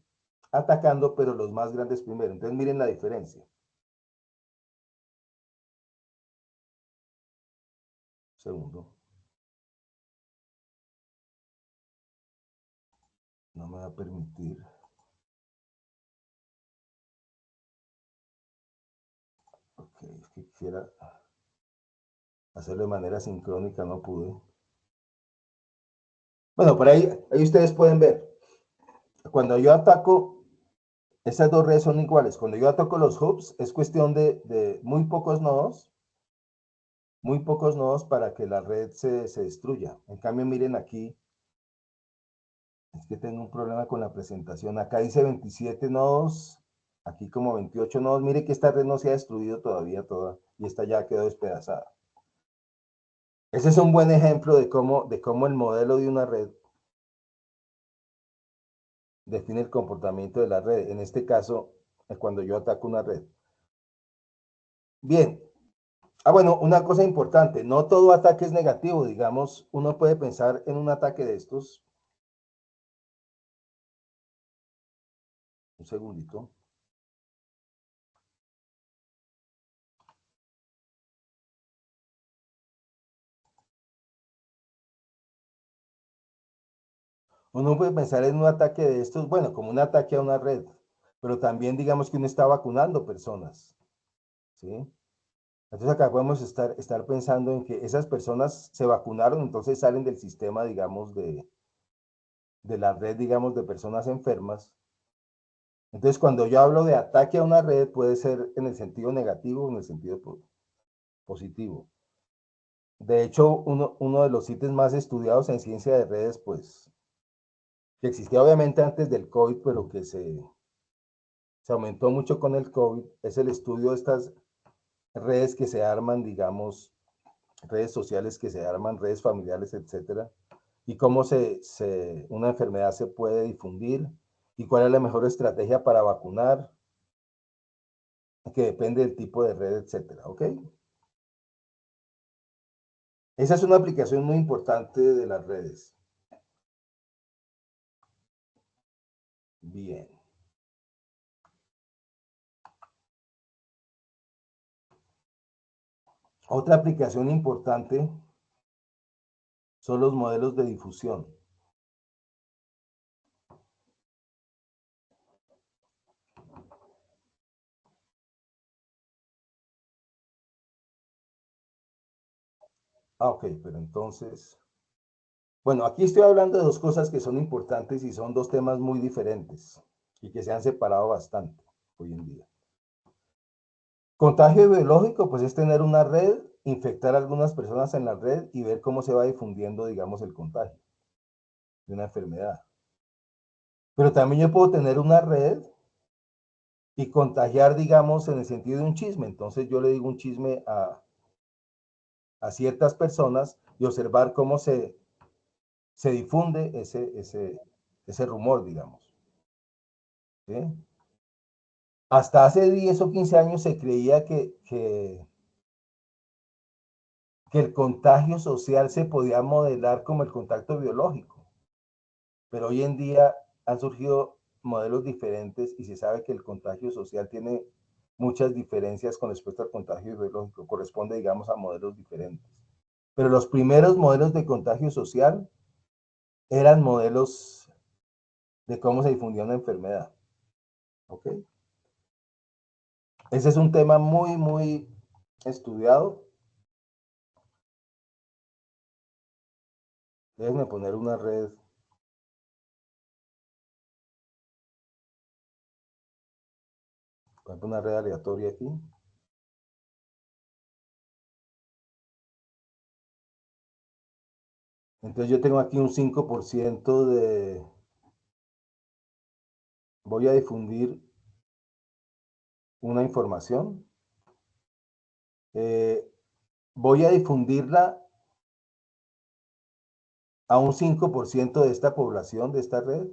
atacando, pero los más grandes primero. Entonces miren la diferencia. Segundo. No me va a permitir. Ok, es que quisiera hacerlo de manera sincrónica, no pude. Bueno, por ahí ustedes pueden ver. Cuando yo ataco, estas dos redes son iguales. Cuando yo ataco los hubs, es cuestión de muy pocos nodos para que la red se destruya. En cambio, miren aquí, es que tengo un problema con la presentación. Acá dice 27 nodos, aquí como 28 nodos. Mire que esta red no se ha destruido todavía toda y esta ya quedó despedazada. Ese es un buen ejemplo de cómo el modelo de una red define el comportamiento de la red. En este caso, cuando yo ataco una red. Bien. Bueno, una cosa importante, no todo ataque es negativo, digamos, uno puede pensar en un ataque de estos. Un segundito. Uno puede pensar en un ataque de estos, bueno, como un ataque a una red, pero también digamos que uno está vacunando personas, ¿sí? Entonces acá podemos estar pensando en que esas personas se vacunaron, entonces salen del sistema, digamos, de la red, digamos, de personas enfermas. Entonces cuando yo hablo de ataque a una red, puede ser en el sentido negativo o en el sentido positivo. De hecho, uno de los sitios más estudiados en ciencia de redes, pues, que existía obviamente antes del COVID, pero que se aumentó mucho con el COVID, es el estudio de estas redes que se arman, digamos, redes sociales que se arman, redes familiares, etcétera, y cómo una enfermedad se puede difundir y cuál es la mejor estrategia para vacunar, que depende del tipo de red, etcétera, ¿ok? Esa es una aplicación muy importante de las redes. Bien. Otra aplicación importante son los modelos de difusión. Ok, pero entonces, bueno, aquí estoy hablando de dos cosas que son importantes y son dos temas muy diferentes y que se han separado bastante hoy en día. Contagio biológico, pues es tener una red, infectar a algunas personas en la red y ver cómo se va difundiendo, digamos, el contagio de una enfermedad. Pero también yo puedo tener una red y contagiar, digamos, en el sentido de un chisme. Entonces yo le digo un chisme a ciertas personas y observar cómo se difunde ese rumor, digamos. ¿Sí? Hasta hace 10 o 15 años se creía que el contagio social se podía modelar como el contacto biológico, pero hoy en día han surgido modelos diferentes y se sabe que el contagio social tiene muchas diferencias con respecto al contagio biológico, corresponde, digamos, a modelos diferentes. Pero los primeros modelos de contagio social eran modelos de cómo se difundía una enfermedad. ¿Ok? Ese es un tema muy, muy estudiado. Déjenme poner una red. Por ejemplo, una red aleatoria aquí. Entonces yo tengo aquí un 5% de... Voy a difundir una información. Voy a difundirla a un 5% de esta población, de esta red.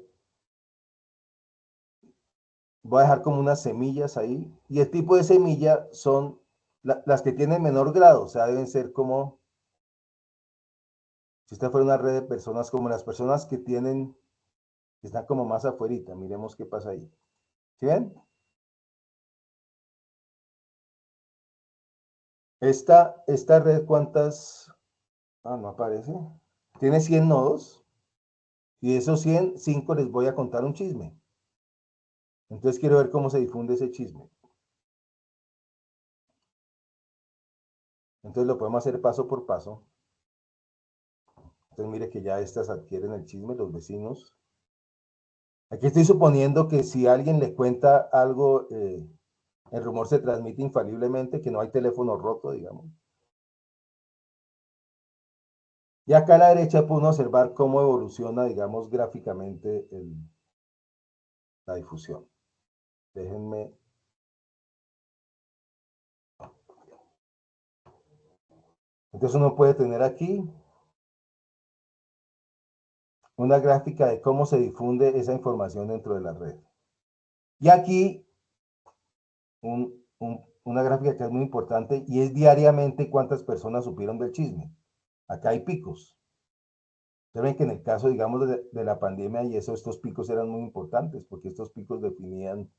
Voy a dejar como unas semillas ahí. Y el tipo de semilla son las que tienen menor grado. O sea, deben ser como, si esta fuera una red de personas, como las personas que tienen, que están como más afuerita. Miremos qué pasa ahí. ¿Sí ven? Esta red, ¿cuántas? Ah, no aparece. Tiene 100 nodos. Y de esos 100, 5 les voy a contar un chisme. Entonces quiero ver cómo se difunde ese chisme. Entonces lo podemos hacer paso por paso. Entonces mire que ya estas adquieren el chisme, los vecinos. Aquí estoy suponiendo que si alguien le cuenta algo, el rumor se transmite infaliblemente, que no hay teléfono roto, digamos. Y acá a la derecha puedo observar cómo evoluciona, digamos, gráficamente la difusión. Déjenme. Entonces uno puede tener aquí una gráfica de cómo se difunde esa información dentro de la red. Y aquí una gráfica que es muy importante y es diariamente cuántas personas supieron del chisme. Acá hay picos. Ustedes ven que en el caso, digamos, de la pandemia y eso, estos picos eran muy importantes porque estos picos definían,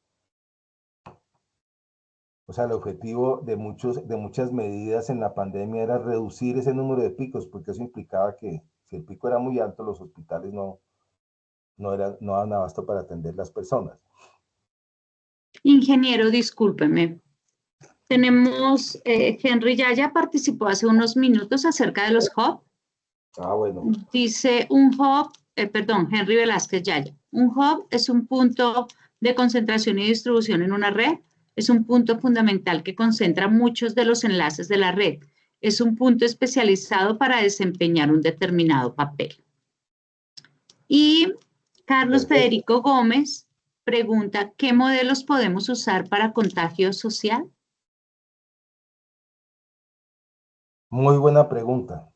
o sea, el objetivo de muchas medidas en la pandemia era reducir ese número de picos porque eso implicaba que si el pico era muy alto, los hospitales no daban abasto para atender las personas. Ingeniero, discúlpeme. Tenemos, Henry ya participó hace unos minutos acerca de los hubs. Ah, bueno. Dice un hub, perdón, Henry Velázquez Yaya. Un hub es un punto de concentración y distribución en una red. Es un punto fundamental que concentra muchos de los enlaces de la red. Es un punto especializado para desempeñar un determinado papel. Y Carlos Perfecto. Federico Gómez pregunta, ¿qué modelos podemos usar para contagio social? Muy buena pregunta.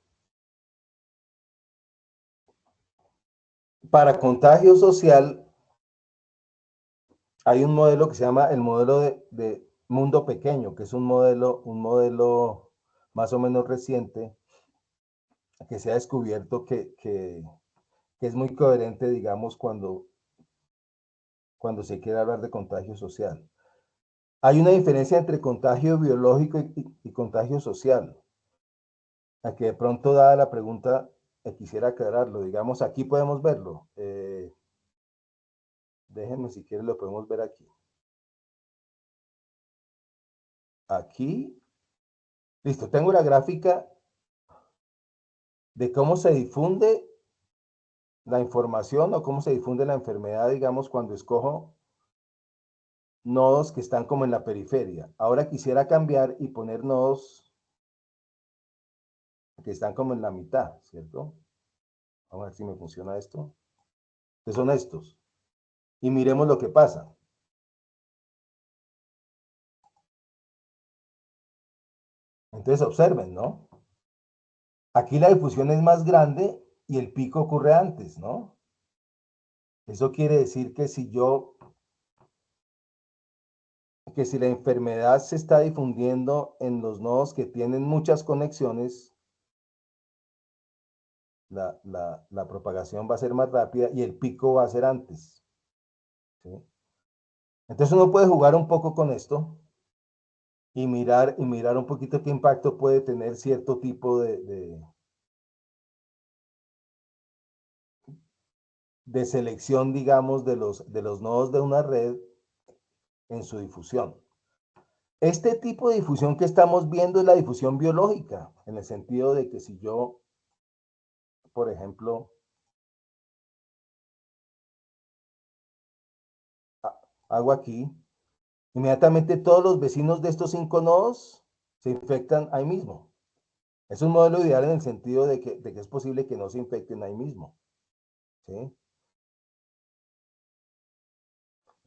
Para contagio social, hay un modelo que se llama el modelo de mundo pequeño, que es un modelo más o menos reciente, que se ha descubierto que es muy coherente, digamos, cuando se quiere hablar de contagio social. Hay una diferencia entre contagio biológico y contagio social, a que de pronto, dada la pregunta, quisiera aclararlo. Digamos, aquí podemos verlo. Déjenme, si quieren, lo podemos ver aquí. Aquí, listo, tengo la gráfica de cómo se difunde la información o cómo se difunde la enfermedad, digamos, cuando escojo nodos que están como en la periferia. Ahora quisiera cambiar y poner nodos que están como en la mitad, ¿cierto? Vamos a ver si me funciona esto. Que son estos. Y miremos lo que pasa. Entonces observen, ¿no? Aquí la difusión es más grande y el pico ocurre antes, ¿no? Eso quiere decir que si la enfermedad se está difundiendo en los nodos que tienen muchas conexiones, la propagación va a ser más rápida y el pico va a ser antes, ¿sí? Entonces uno puede jugar un poco con esto y mirar un poquito qué impacto puede tener cierto tipo de selección, digamos, de los nodos de una red en su difusión. Este tipo de difusión que estamos viendo es la difusión biológica, en el sentido de que si yo, por ejemplo, hago aquí, inmediatamente todos los vecinos de estos 5 nodos se infectan ahí mismo. Es un modelo ideal en el sentido de que es posible que no se infecten ahí mismo, ¿sí?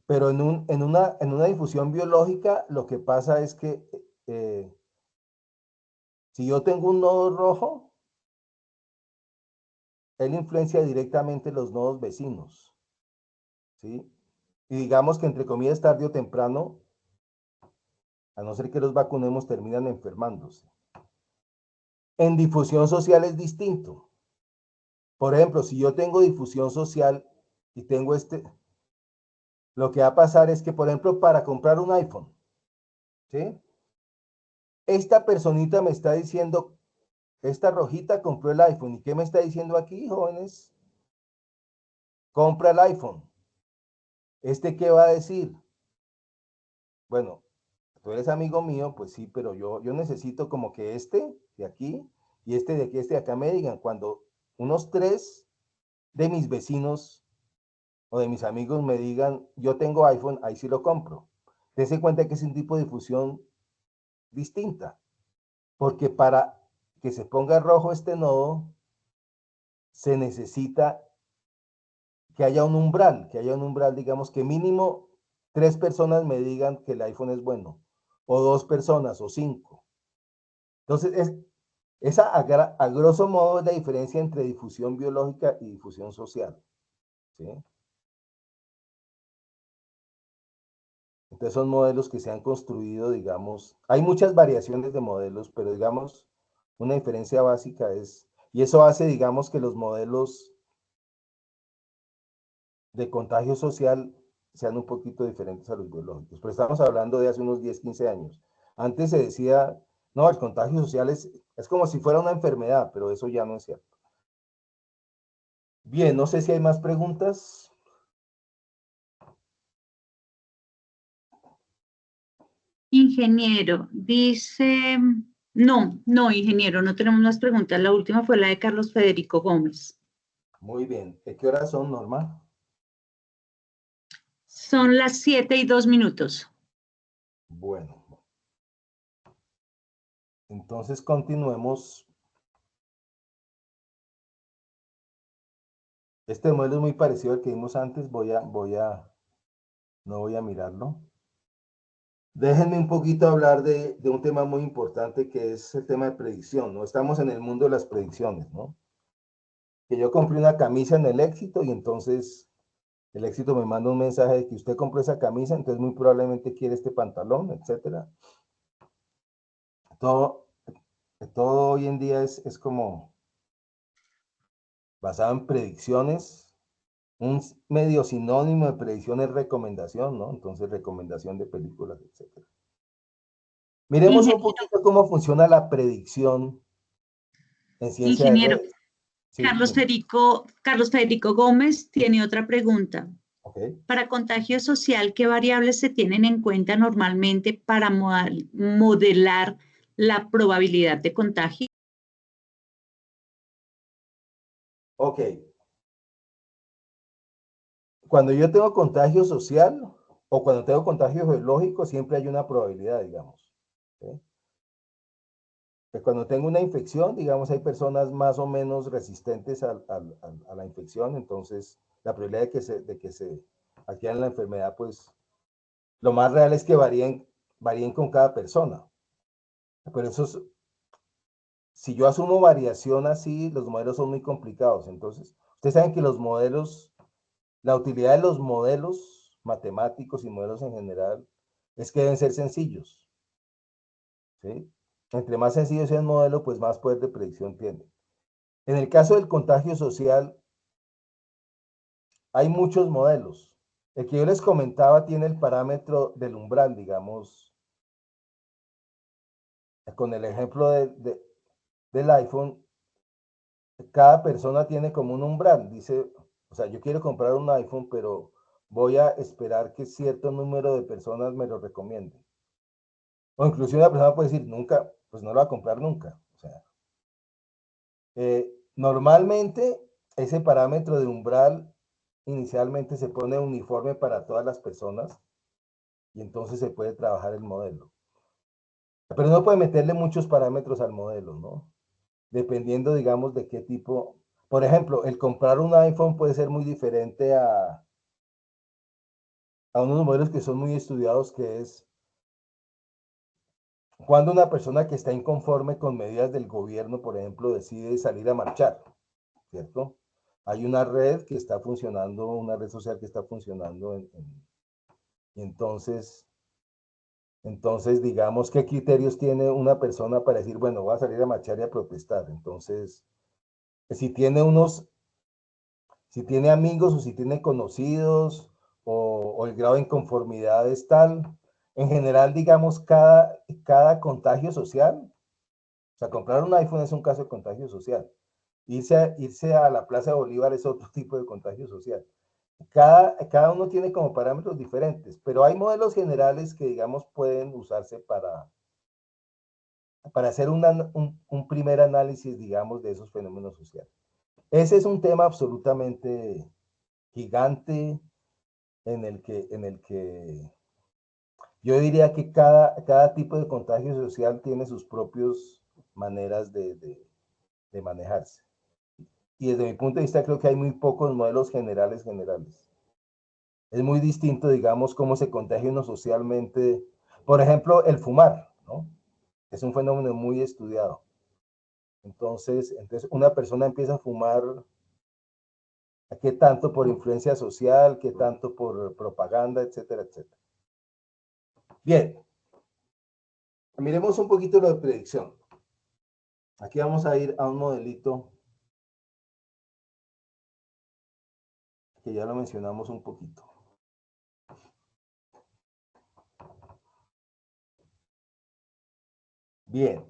Pero en una difusión biológica, lo que pasa es que si yo tengo un nodo rojo, él influencia directamente los nodos vecinos, ¿sí? Y digamos que entre comillas tarde o temprano, a no ser que los vacunemos, terminan enfermándose. En difusión social es distinto. Por ejemplo, si yo tengo difusión social y tengo lo que va a pasar es que, por ejemplo, para comprar un iPhone, ¿sí? Esta personita me está diciendo, esta rojita compró el iPhone. ¿Y qué me está diciendo aquí, jóvenes? Compra el iPhone. ¿Qué va a decir? Bueno, tú eres amigo mío, pues sí, pero yo necesito como que de aquí y de aquí, de acá me digan, cuando unos 3 de mis vecinos o de mis amigos me digan, yo tengo iPhone, ahí sí lo compro. Dense cuenta que es un tipo de difusión distinta, porque para que se ponga rojo este nodo, se necesita digamos, que mínimo 3 personas me digan que el iPhone es bueno, o 2 personas, o 5. Entonces, esa a grosso modo es la diferencia entre difusión biológica y difusión social, ¿sí? Entonces son modelos que se han construido, digamos, hay muchas variaciones de modelos, pero digamos, una diferencia básica y eso hace, digamos, que los modelos de contagio social sean un poquito diferentes a los biológicos. Pero estamos hablando de hace unos 10, 15 años. Antes se decía, no, el contagio social es como si fuera una enfermedad, pero eso ya no es cierto. Bien, no sé si hay más preguntas. Ingeniero, dice, no, ingeniero, no tenemos más preguntas. La última fue la de Carlos Federico Gómez. Muy bien. ¿De qué horas son, Norma? Son las 7:02. Bueno, entonces continuemos. Este modelo es muy parecido al que vimos antes. No voy a mirarlo. Déjenme un poquito hablar de un tema muy importante que es el tema de predicción, ¿no? Estamos en el mundo de las predicciones, ¿no? Que yo compré una camisa en el Éxito y entonces El éxito me manda un mensaje de que usted compró esa camisa, entonces muy probablemente quiere este pantalón, etcétera. Todo hoy en día es como basado en predicciones. Un medio sinónimo de predicción es recomendación, ¿no? Entonces, recomendación de películas, etcétera. Miremos un poquito cómo funciona la predicción en ciencia de Ingeniero, redes. Sí, Carlos Federico Gómez tiene otra pregunta. okay. Para contagio social, ¿qué variables se tienen en cuenta normalmente para modelar la probabilidad de contagio? Ok. Cuando yo tengo contagio social o cuando tengo contagio geológico, siempre hay una probabilidad, digamos. ¿Sí? Que cuando tengo una infección, digamos, hay personas más o menos resistentes a la infección, entonces la probabilidad de que se adquieran la enfermedad, pues lo más real es que varíen con cada persona. Pero eso es, si yo asumo variación así, los modelos son muy complicados. Entonces, ustedes saben que los modelos, la utilidad de los modelos matemáticos y modelos en general es que deben ser sencillos. ¿Sí? Entre más sencillo sea el modelo, pues más poder de predicción tiene. En el caso del contagio social, hay muchos modelos. El que yo les comentaba tiene el parámetro del umbral, digamos, con el ejemplo del iPhone, cada persona tiene como un umbral. Dice, o sea, yo quiero comprar un iPhone, pero voy a esperar que cierto número de personas me lo recomienden. O inclusive una persona puede decir, nunca, pues no lo va a comprar nunca. O sea, normalmente ese parámetro de umbral inicialmente se pone uniforme para todas las personas y entonces se puede trabajar el modelo. Pero no puede meterle muchos parámetros al modelo, ¿no? Dependiendo, digamos, de qué tipo. Por ejemplo, el comprar un iPhone puede ser muy diferente a unos modelos que son muy estudiados, que es cuando una persona que está inconforme con medidas del gobierno, por ejemplo, decide salir a marchar, ¿cierto? Hay una red que está funcionando, una red social que está funcionando y entonces, digamos, ¿qué criterios tiene una persona para decir, bueno, voy a salir a marchar y a protestar? Entonces, si tiene si tiene amigos o si tiene conocidos o el grado de inconformidad es tal, en general, digamos, cada contagio social, o sea, comprar un iPhone es un caso de contagio social. Irse a la Plaza de Bolívar es otro tipo de contagio social. Cada uno tiene como parámetros diferentes, pero hay modelos generales que, digamos, pueden usarse para hacer un primer análisis, digamos, de esos fenómenos sociales. Ese es un tema absolutamente gigante en el que yo diría que cada tipo de contagio social tiene sus propias maneras de manejarse. Y desde mi punto de vista creo que hay muy pocos modelos generales. Es muy distinto, digamos, cómo se contagia uno socialmente. Por ejemplo, el fumar, ¿no? Es un fenómeno muy estudiado. Entonces una persona empieza a fumar, ¿qué tanto por influencia social, qué tanto por propaganda, etcétera, etcétera? Bien, miremos un poquito lo de predicción. Aquí vamos a ir a un modelito que ya lo mencionamos un poquito. Bien.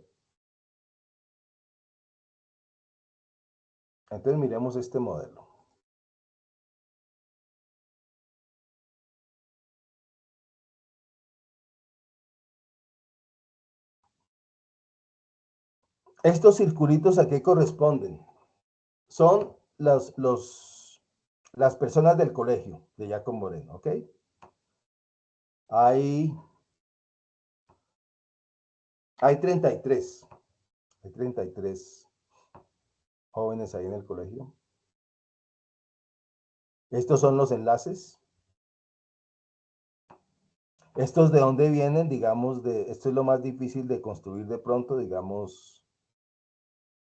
Entonces miremos este modelo. Estos circulitos a qué corresponden? Son las personas del colegio de Jacob Moreno, ¿ok? Hay 33. Hay 33 jóvenes ahí en el colegio. Estos son los enlaces. ¿Estos de dónde vienen? Digamos, esto es lo más difícil de construir de pronto, digamos,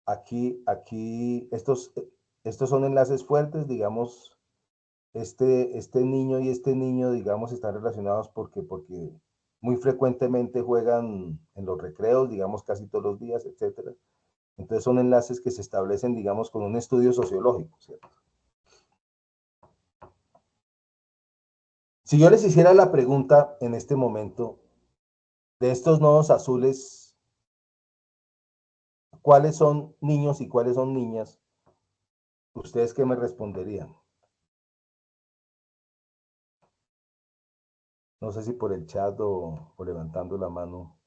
aquí, estos son enlaces fuertes, digamos, este niño y este niño, digamos, están relacionados porque muy frecuentemente juegan en los recreos, digamos, casi todos los días, etcétera. Entonces son enlaces que se establecen, digamos, con un estudio sociológico, ¿cierto? Si yo les hiciera la pregunta en este momento, de estos nodos azules, ¿cuáles son niños y cuáles son niñas? ¿Ustedes qué me responderían? No sé si por el chat o levantando la mano.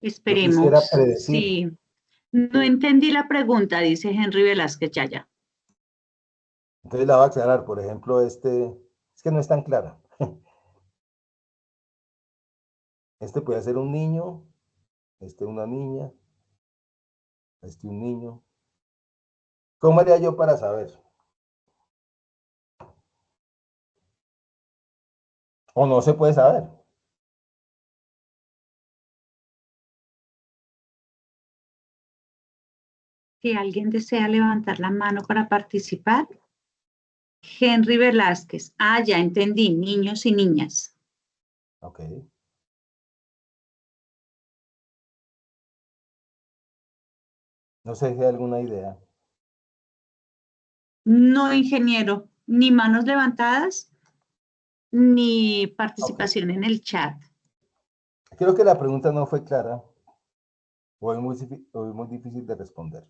Yo quisiera Esperemos. predecir. Sí. No entendí la pregunta, dice Henry Velázquez Chaya. Entonces la voy a aclarar. Por ejemplo, es que no es tan clara. Este puede ser un niño, una niña, un niño. ¿Cómo haría yo para saber? O no se puede saber. Si alguien desea levantar la mano para participar. Henry Velázquez. Ah, ya entendí. Niños y niñas. Ok. No sé si hay alguna idea. No, ingeniero. Ni manos levantadas, ni Ok. participación en el chat. Creo que la pregunta no fue clara o es muy difícil de responder.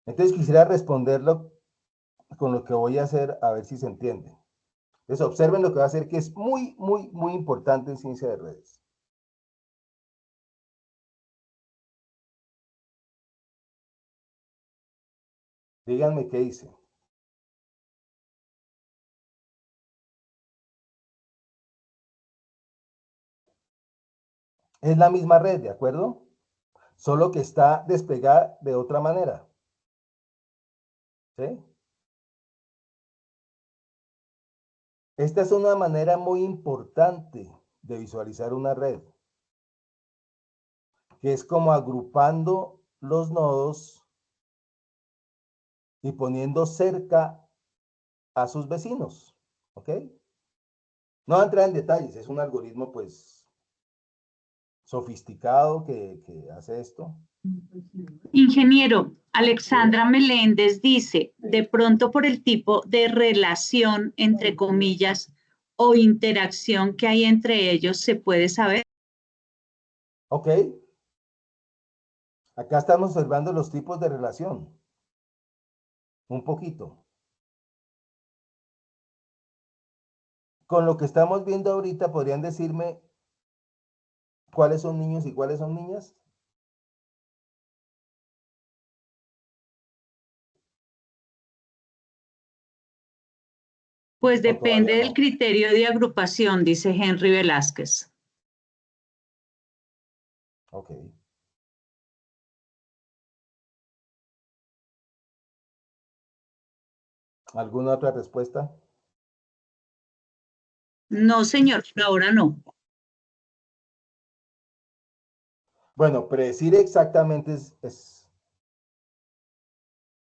Entonces quisiera responderlo con lo que voy a hacer a ver si se entiende. Entonces observen lo que va a hacer que es muy, muy, muy importante en ciencia de redes. Díganme qué hice. Es la misma red, ¿de acuerdo? Solo que está desplegada de otra manera. ¿Sí? Esta es una manera muy importante de visualizar una red, que es como agrupando los nodos y poniendo cerca a sus vecinos. ¿Ok? No voy a entrar en detalles, es un algoritmo pues sofisticado que hace esto. Ingeniero, ¿Sí? Alexandra Meléndez dice, de pronto por el tipo de relación, entre comillas, o interacción que hay entre ellos, ¿se puede saber? Ok, acá estamos observando los tipos de relación. Un poquito. Con lo que estamos viendo ahorita, ¿podrían decirme cuáles son niños y cuáles son niñas? Pues ¿O depende todavía del no? criterio de agrupación, dice Henry Velázquez. Ok. ¿Alguna otra respuesta? No, señor, por ahora no. Bueno, predecir exactamente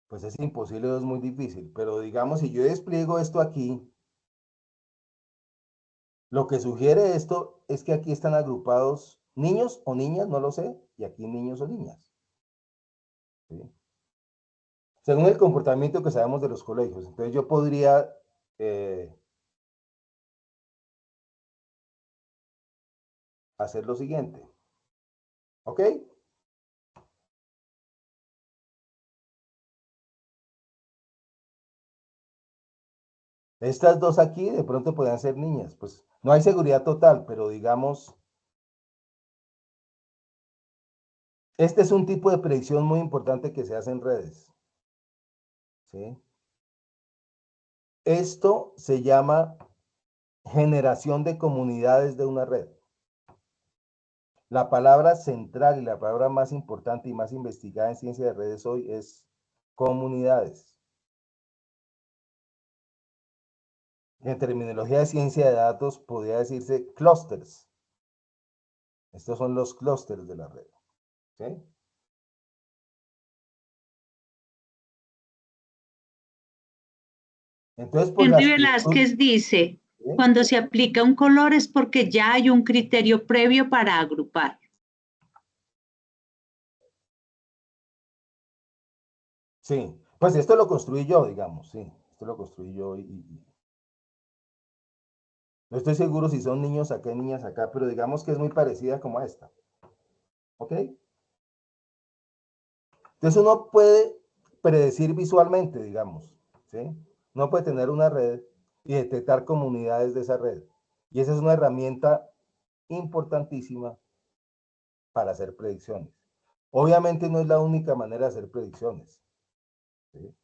pues es imposible, es muy difícil, pero digamos, si yo despliego esto aquí, lo que sugiere esto es que aquí están agrupados niños o niñas, no lo sé, y aquí niños o niñas. ¿Sí? Según el comportamiento que sabemos de los colegios. Entonces yo podría hacer lo siguiente. ¿Ok? Estas dos aquí de pronto podrían ser niñas. Pues no hay seguridad total, pero digamos, este es un tipo de predicción muy importante que se hace en redes. ¿Sí? Esto se llama generación de comunidades de una red. La palabra central y la palabra más importante y más investigada en ciencia de redes hoy es comunidades. En terminología de ciencia de datos podría decirse clusters. Estos son los clústeres de la red. ¿Sí? Entonces, por Henry las que Velázquez dice, ¿sí? cuando se aplica un color es porque ya hay un criterio previo para agrupar. Sí, pues esto lo construí yo, digamos, sí, esto lo construí yo y no estoy seguro si son niños acá y niñas acá, pero digamos que es muy parecida como a esta, ¿ok? Entonces uno puede predecir visualmente, digamos, ¿sí? Uno puede tener una red y detectar comunidades de esa red. Y esa es una herramienta importantísima para hacer predicciones. Obviamente no es la única manera de hacer predicciones, ¿sí?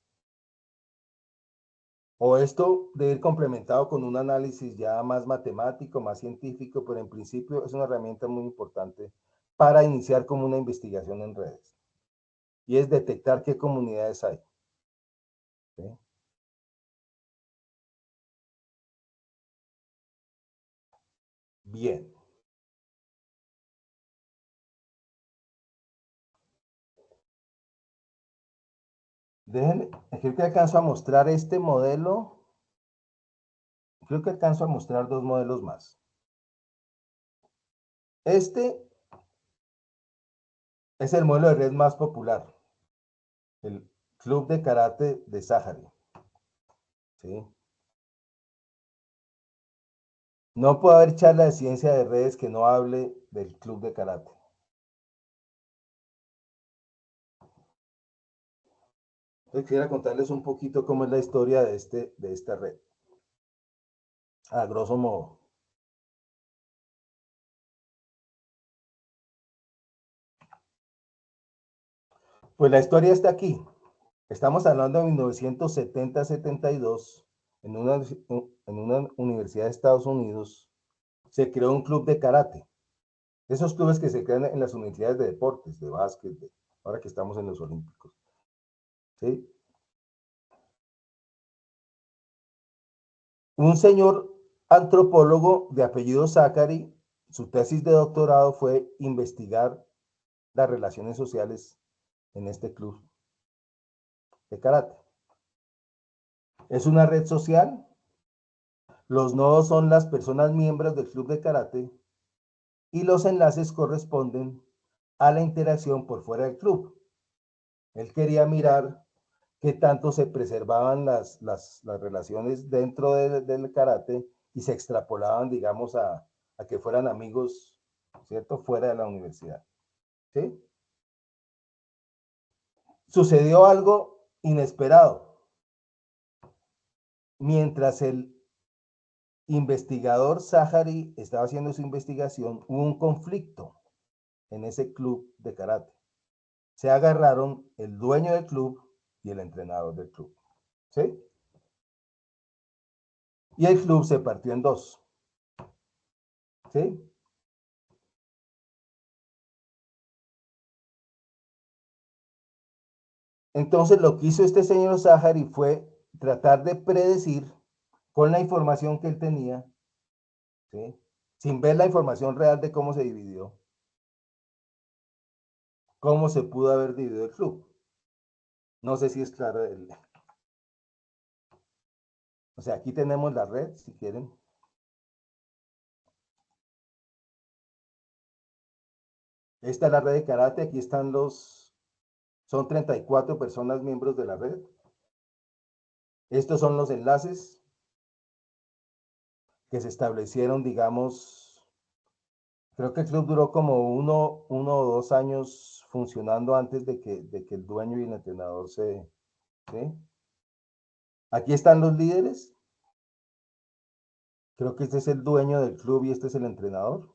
O esto debe ir complementado con un análisis ya más matemático, más científico, pero en principio es una herramienta muy importante para iniciar como una investigación en redes. Y es detectar qué comunidades hay, ¿sí? Bien. Déjenme, creo que alcanzo a mostrar este modelo. Creo que alcanzo a mostrar dos modelos más. Este es el modelo de red más popular, el Club de Karate de Zahari, ¿sí? No puede haber charla de ciencia de redes que no hable del Club de Karate. Entonces, quisiera contarles un poquito cómo es la historia de esta red, a grosso modo. Pues la historia está aquí. Estamos hablando de 1970-72, en una universidad de Estados Unidos, se creó un club de karate. Esos clubes que se crean en las universidades de deportes, de básquet, ahora que estamos en los olímpicos. ¿Sí? Un señor antropólogo de apellido Zachary, su tesis de doctorado fue investigar las relaciones sociales en este club de karate. Es una red social. Los nodos son las personas miembros del club de karate y los enlaces corresponden a la interacción por fuera del club. Él quería mirar qué tanto se preservaban las relaciones dentro del karate y se extrapolaban, digamos, a que fueran amigos, ¿cierto? Fuera de la universidad. ¿Sí? Sucedió algo inesperado. Mientras el investigador Zachary estaba haciendo su investigación, hubo un conflicto en ese club de karate. Se agarraron el dueño del club y el entrenador del club. ¿Sí? Y el club se partió en dos. ¿Sí? Entonces lo que hizo este señor Zachary fue tratar de predecir con la información que él tenía, ¿sí? Sin ver la información real de cómo se dividió, cómo se pudo haber dividido el club. No sé si es claro. O sea, aquí tenemos la red, si quieren. Esta es la red de karate, aquí están son 34 personas miembros de la red. Estos son los enlaces que se establecieron, digamos, creo que el club duró como uno o 2 años funcionando antes de que el dueño y el entrenador ¿sí? Aquí están los líderes. Creo que este es el dueño del club y este es el entrenador.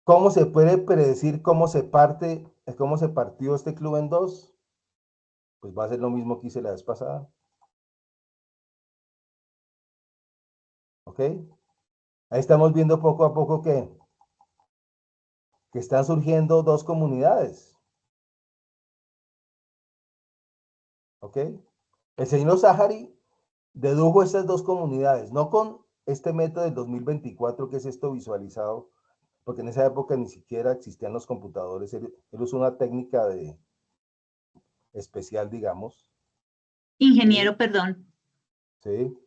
¿Cómo se puede predecir cómo se partió este club en dos? Pues va a ser lo mismo que hice la vez pasada. ¿Ok? Ahí estamos viendo poco a poco que están surgiendo dos comunidades. ¿Ok? El señor Zachary dedujo estas dos comunidades, no con este método del 2024, que es esto visualizado, porque en esa época ni siquiera existían los computadores. Él usó una técnica de especial, digamos. Ingeniero, perdón. Sí.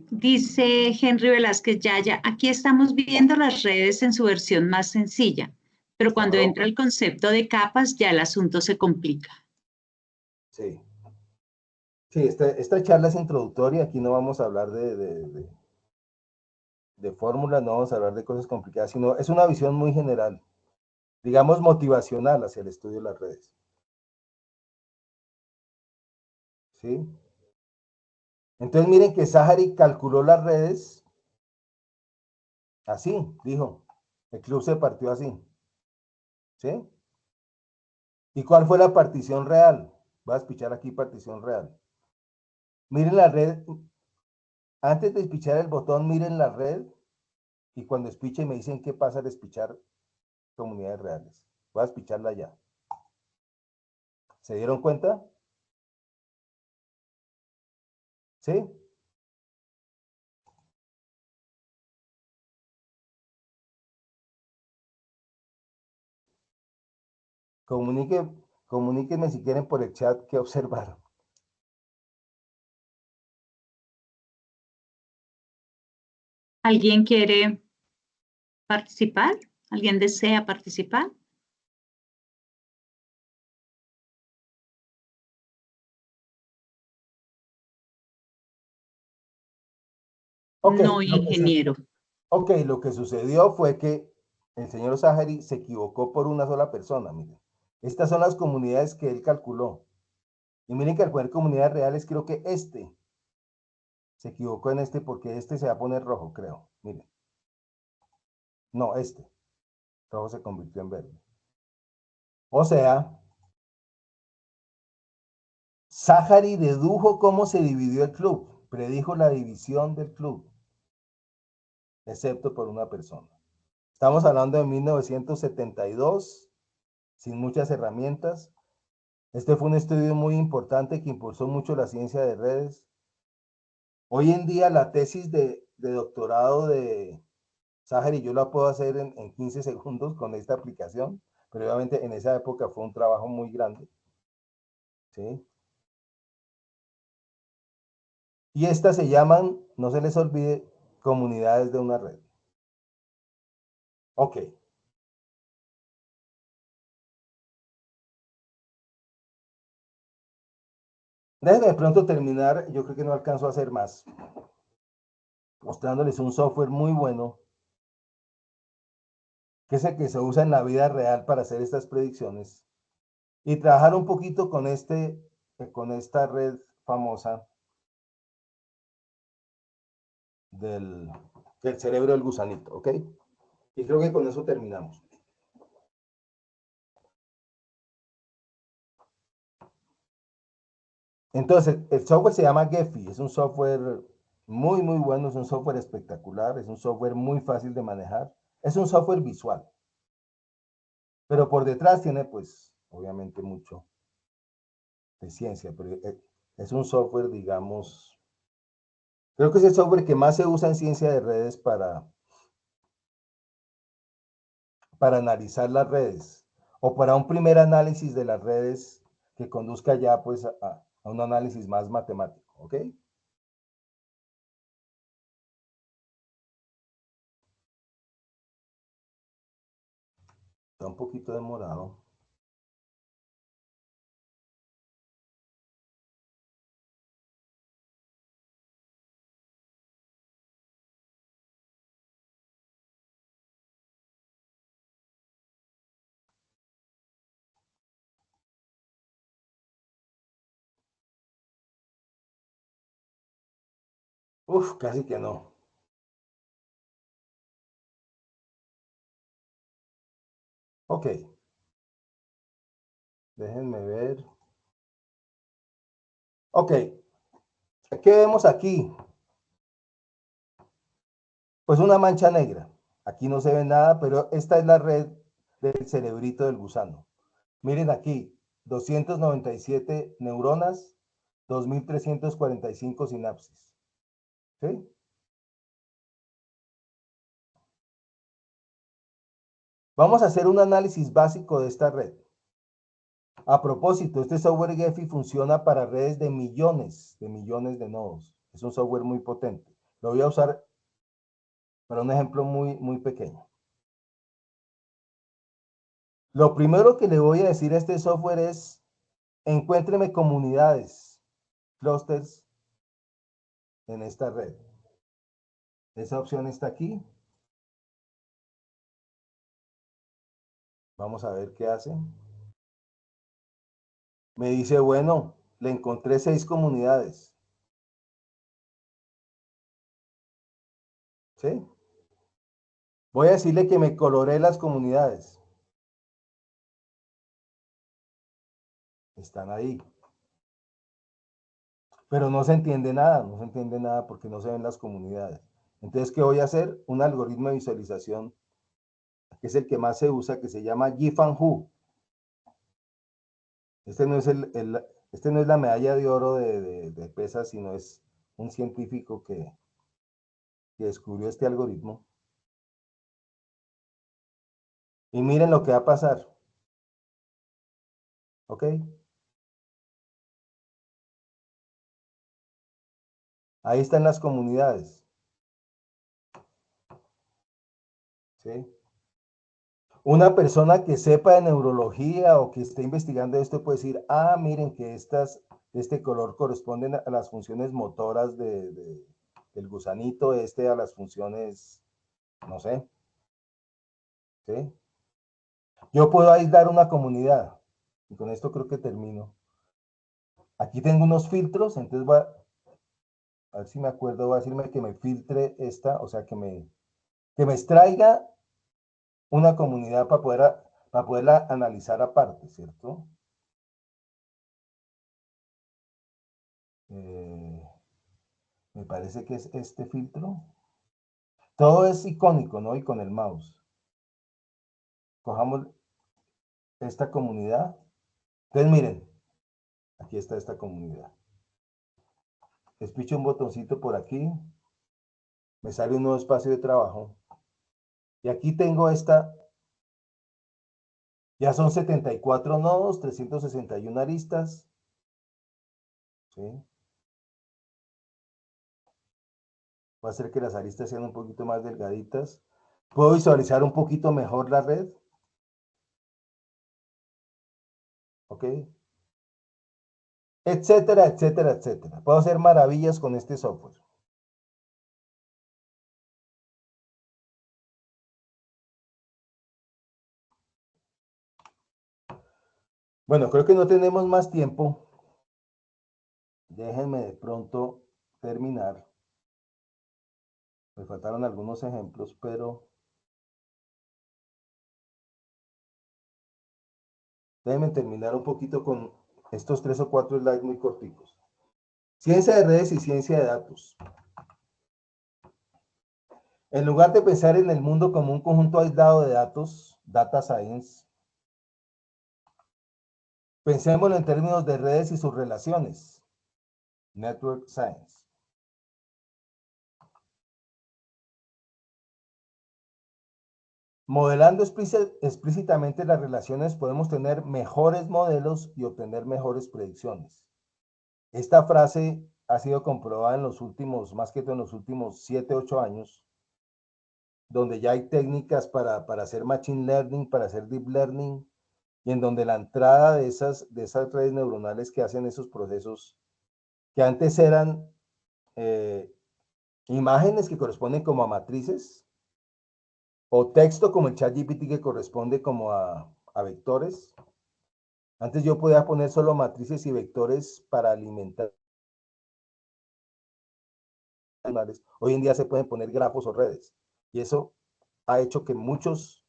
Dice Henry Velázquez Yaya, aquí estamos viendo las redes en su versión más sencilla, pero cuando Claro. entra el concepto de capas ya el asunto se complica. Sí. Sí, esta charla es introductoria, aquí no vamos a hablar de fórmulas, no vamos a hablar de cosas complicadas, sino es una visión muy general, digamos motivacional hacia el estudio de las redes. ¿Sí? Entonces miren que Zahari calculó las redes así, dijo, el club se partió así. ¿Sí? ¿Y cuál fue la partición real? Voy a espichar aquí partición real. Miren la red, antes de espichar el botón, miren la red y cuando espiche me dicen qué pasa al espichar comunidades reales. Voy a espicharla ya. ¿Se dieron cuenta? ¿Sí? Comuníquenme si quieren por el chat qué observaron. ¿Alguien quiere participar? ¿Alguien desea participar? Okay, No, ingeniero. lo que sucedió fue que el señor Zahari se equivocó por una sola persona, miren. Estas son las comunidades que él calculó. Y miren que al poner comunidades reales, creo que se equivocó en porque se va a poner rojo, creo. Miren. No, rojo se convirtió en verde. O sea, Zahari dedujo cómo se dividió el club, predijo la división del club, excepto por una persona. Estamos hablando de 1972, sin muchas herramientas. Este fue un estudio muy importante que impulsó mucho la ciencia de redes. Hoy en día la tesis de doctorado de Zahari yo la puedo hacer en 15 segundos con esta aplicación, pero obviamente en esa época fue un trabajo muy grande. ¿Sí? Y estas se llaman, no se les olvide, comunidades de una red. Ok. Déjenme de pronto terminar, yo creo que no alcanzo a hacer más, mostrándoles un software muy bueno, que es el que se usa en la vida real para hacer estas predicciones, y trabajar un poquito con esta red famosa del, del cerebro del gusanito, ¿ok? Y creo que con eso terminamos. Entonces, el software se llama Gephi, es un software muy, muy bueno, es un software espectacular, es un software muy fácil de manejar, es un software visual, pero por detrás tiene, pues, obviamente mucho de ciencia, pero es un software, digamos, creo que es el software que más se usa en ciencia de redes para analizar las redes, o para un primer análisis de las redes que conduzca ya, pues, a un análisis más matemático, ¿ok? Está un poquito demorado. Uf, casi que no. Ok, déjenme ver. Ok, ¿qué vemos aquí? Pues una mancha negra. Aquí no se ve nada, pero esta es la red del cerebrito del gusano. Miren aquí, 297 neuronas, 2345 sinapsis. ¿Sí? Vamos a hacer un análisis básico de esta red. A propósito, este software Gephi funciona para redes de millones de nodos. Es un software muy potente. Lo voy a usar para un ejemplo muy pequeño. Lo primero que le voy a decir a este software es, encuéntreme comunidades, clusters en esta red. Esa opción está aquí. Vamos a ver qué hace. Me dice, bueno, le encontré 6 comunidades. ¿Sí? Voy a decirle que me coloré las comunidades. Están ahí. Pero no se entiende nada porque no se ven las comunidades. Entonces, ¿qué voy a hacer? Un algoritmo de visualización, que es el que más se usa, que se llama GIF&Who. Este no es la medalla de oro de PESA, sino es un científico que descubrió este algoritmo. Y miren lo que va a pasar. ¿Ok? Ahí están las comunidades. ¿Sí? Una persona que sepa de neurología o que esté investigando esto puede decir, ah, miren que este color corresponden a las funciones motoras del gusanito, a las funciones, no sé. ¿Sí? Yo puedo aislar una comunidad. Y con esto creo que termino. Aquí tengo unos filtros, entonces a ver si me acuerdo, voy a decirme que me filtre esta, o sea, que me extraiga una comunidad para poderla analizar aparte, ¿cierto? Me parece que es este filtro. Todo es icónico, ¿no? Y con el mouse. Cojamos esta comunidad. Entonces, miren, aquí está esta comunidad. Despicho un botoncito por aquí. Me sale un nuevo espacio de trabajo. Y aquí tengo esta. Ya son 74 nodos, 361 aristas. ¿Sí? Voy a hacer que las aristas sean un poquito más delgaditas. Puedo visualizar un poquito mejor la red. ¿Ok? Etcétera, etcétera, etcétera. Puedo hacer maravillas con este software. Bueno, creo que no tenemos más tiempo. Déjenme de pronto terminar. Me faltaron algunos ejemplos, pero déjenme terminar un poquito con estos 3 o 4 slides muy corticos. Ciencia de redes y ciencia de datos. En lugar de pensar en el mundo como un conjunto aislado de datos, data science, pensémoslo en términos de redes y sus relaciones, network science. Modelando explícitamente las relaciones, podemos tener mejores modelos y obtener mejores predicciones. Esta frase ha sido comprobada en los últimos, más que todo en los últimos 7, 8 años, donde ya hay técnicas para hacer machine learning, para hacer deep learning, y en donde la entrada de esas redes neuronales que hacen esos procesos, que antes eran imágenes que corresponden como a matrices, o texto como el ChatGPT que corresponde como a vectores. Antes yo podía poner solo matrices y vectores para alimentar. Hoy en día se pueden poner grafos o redes. Y eso ha hecho que muchos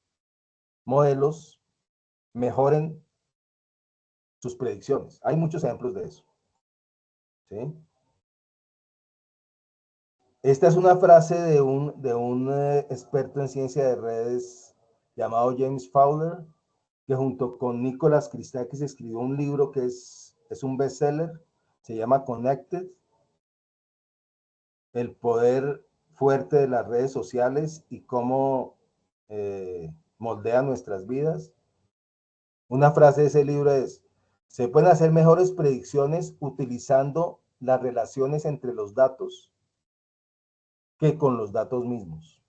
modelos mejoren sus predicciones. Hay muchos ejemplos de eso. ¿Sí? Esta es una frase de un experto en ciencia de redes llamado James Fowler, que junto con Nicholas Christakis escribió un libro que es un bestseller, se llama Connected, el poder fuerte de las redes sociales y cómo moldea nuestras vidas. Una frase de ese libro es, Se pueden hacer mejores predicciones utilizando las relaciones entre los datos que con los datos mismos.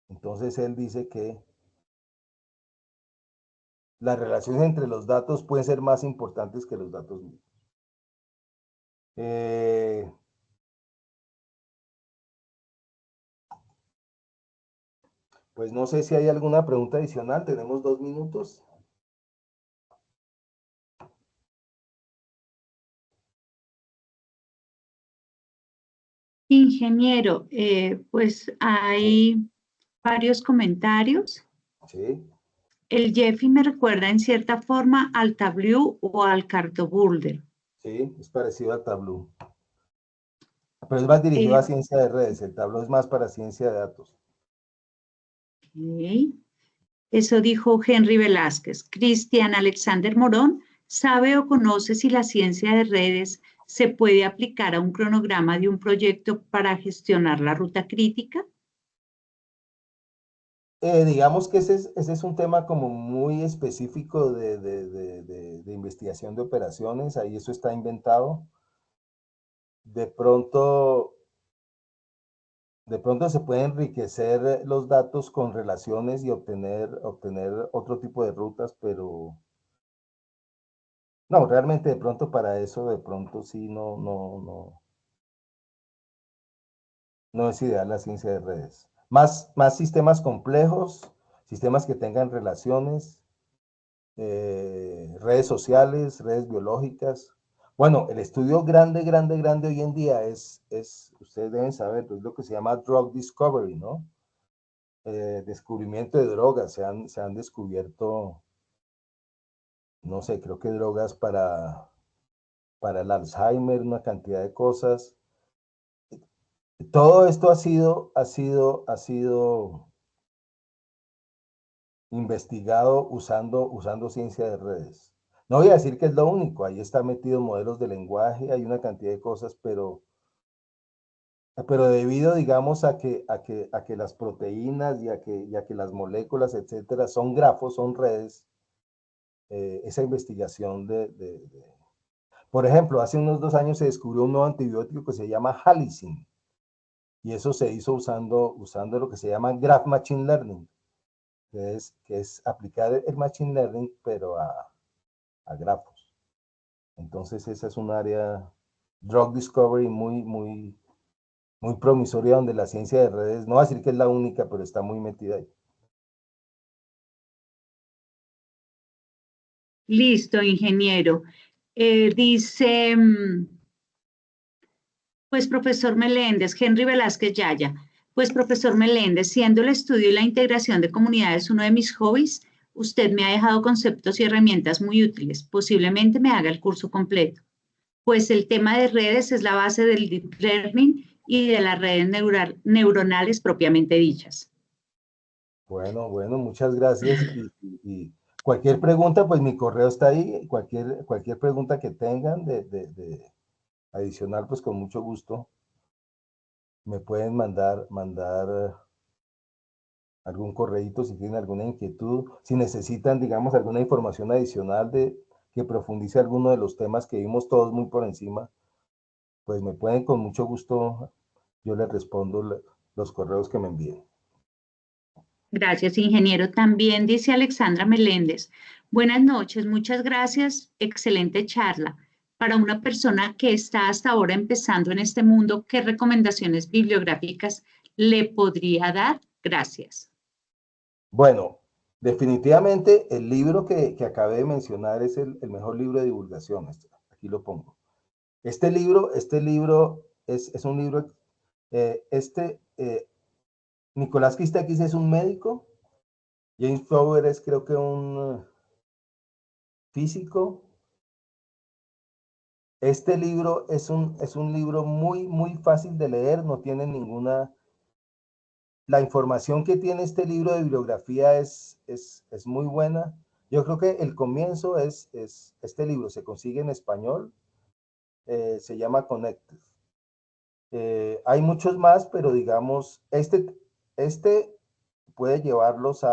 Entonces él dice que las relaciones entre los datos pueden ser más importantes que los datos mismos. Pues no sé si hay alguna pregunta adicional. Tenemos 2 minutos. Ingeniero, pues hay varios comentarios. Sí. El Jeffy me recuerda en cierta forma al Tableau o al Cartoboulder. Sí, es parecido a Tableau. Pero es más dirigido a ciencia de redes. El Tableau es más para ciencia de datos. Okay. Eso dijo Henry Velázquez. Cristian Alexander Morón, ¿sabe o conoce si la ciencia de redes se puede aplicar a un cronograma de un proyecto para gestionar la ruta crítica? Digamos que ese es un tema como muy específico de investigación de operaciones. Ahí eso está inventado. De pronto se puede enriquecer los datos con relaciones y obtener otro tipo de rutas, pero no, realmente de pronto para eso, de pronto sí, no es ideal la ciencia de redes. Más sistemas complejos, sistemas que tengan relaciones, redes sociales, redes biológicas. Bueno, el estudio grande hoy en día ustedes deben saber, es lo que se llama drug discovery, ¿no? Descubrimiento de drogas, se han descubierto, no sé, creo que drogas para el Alzheimer, una cantidad de cosas. Todo esto ha sido investigado usando ciencia de redes. No voy a decir que es lo único, ahí está metido modelos de lenguaje, hay una cantidad de cosas, pero debido, digamos, a que las proteínas y a que las moléculas, etcétera, son grafos, son redes, esa investigación por ejemplo, hace unos 2 años se descubrió un nuevo antibiótico que se llama Halicin, y eso se hizo usando lo que se llama Graph Machine Learning, que es aplicar el Machine Learning, pero a grafos. Entonces, esa es un área, drug discovery, muy promisoria, donde la ciencia de redes, no va a decir que es la única, pero está muy metida ahí. Listo, ingeniero. Dice, pues profesor Meléndez, Henry Velázquez Yaya, pues profesor Meléndez, siendo el estudio y la integración de comunidades uno de mis hobbies, usted me ha dejado conceptos y herramientas muy útiles. Posiblemente me haga el curso completo, pues el tema de redes es la base del deep learning y de las redes neuronales propiamente dichas. Bueno, muchas gracias. Y cualquier pregunta, pues mi correo está ahí. Cualquier pregunta que tengan de adicional, pues con mucho gusto me pueden mandar algún correíto si tienen alguna inquietud, si necesitan, digamos, alguna información adicional que profundice alguno de los temas que vimos todos muy por encima, pues me pueden con mucho gusto, yo les respondo los correos que me envíen. Gracias, ingeniero. También dice Alexandra Meléndez. Buenas noches, muchas gracias. Excelente charla. Para una persona que está hasta ahora empezando en este mundo, ¿qué recomendaciones bibliográficas le podría dar? Gracias. Bueno, definitivamente el libro que acabé de mencionar es el mejor libro de divulgación. Aquí lo pongo. Este libro es un libro, Nicolás Christakis es un médico, James Fowler es creo que un físico. Este libro es un libro muy fácil de leer, no tiene ninguna... La información que tiene este libro de bibliografía es muy buena. Yo creo que el comienzo es este libro, se consigue en español, se llama Connected. Hay muchos más, pero digamos, este puede llevarlos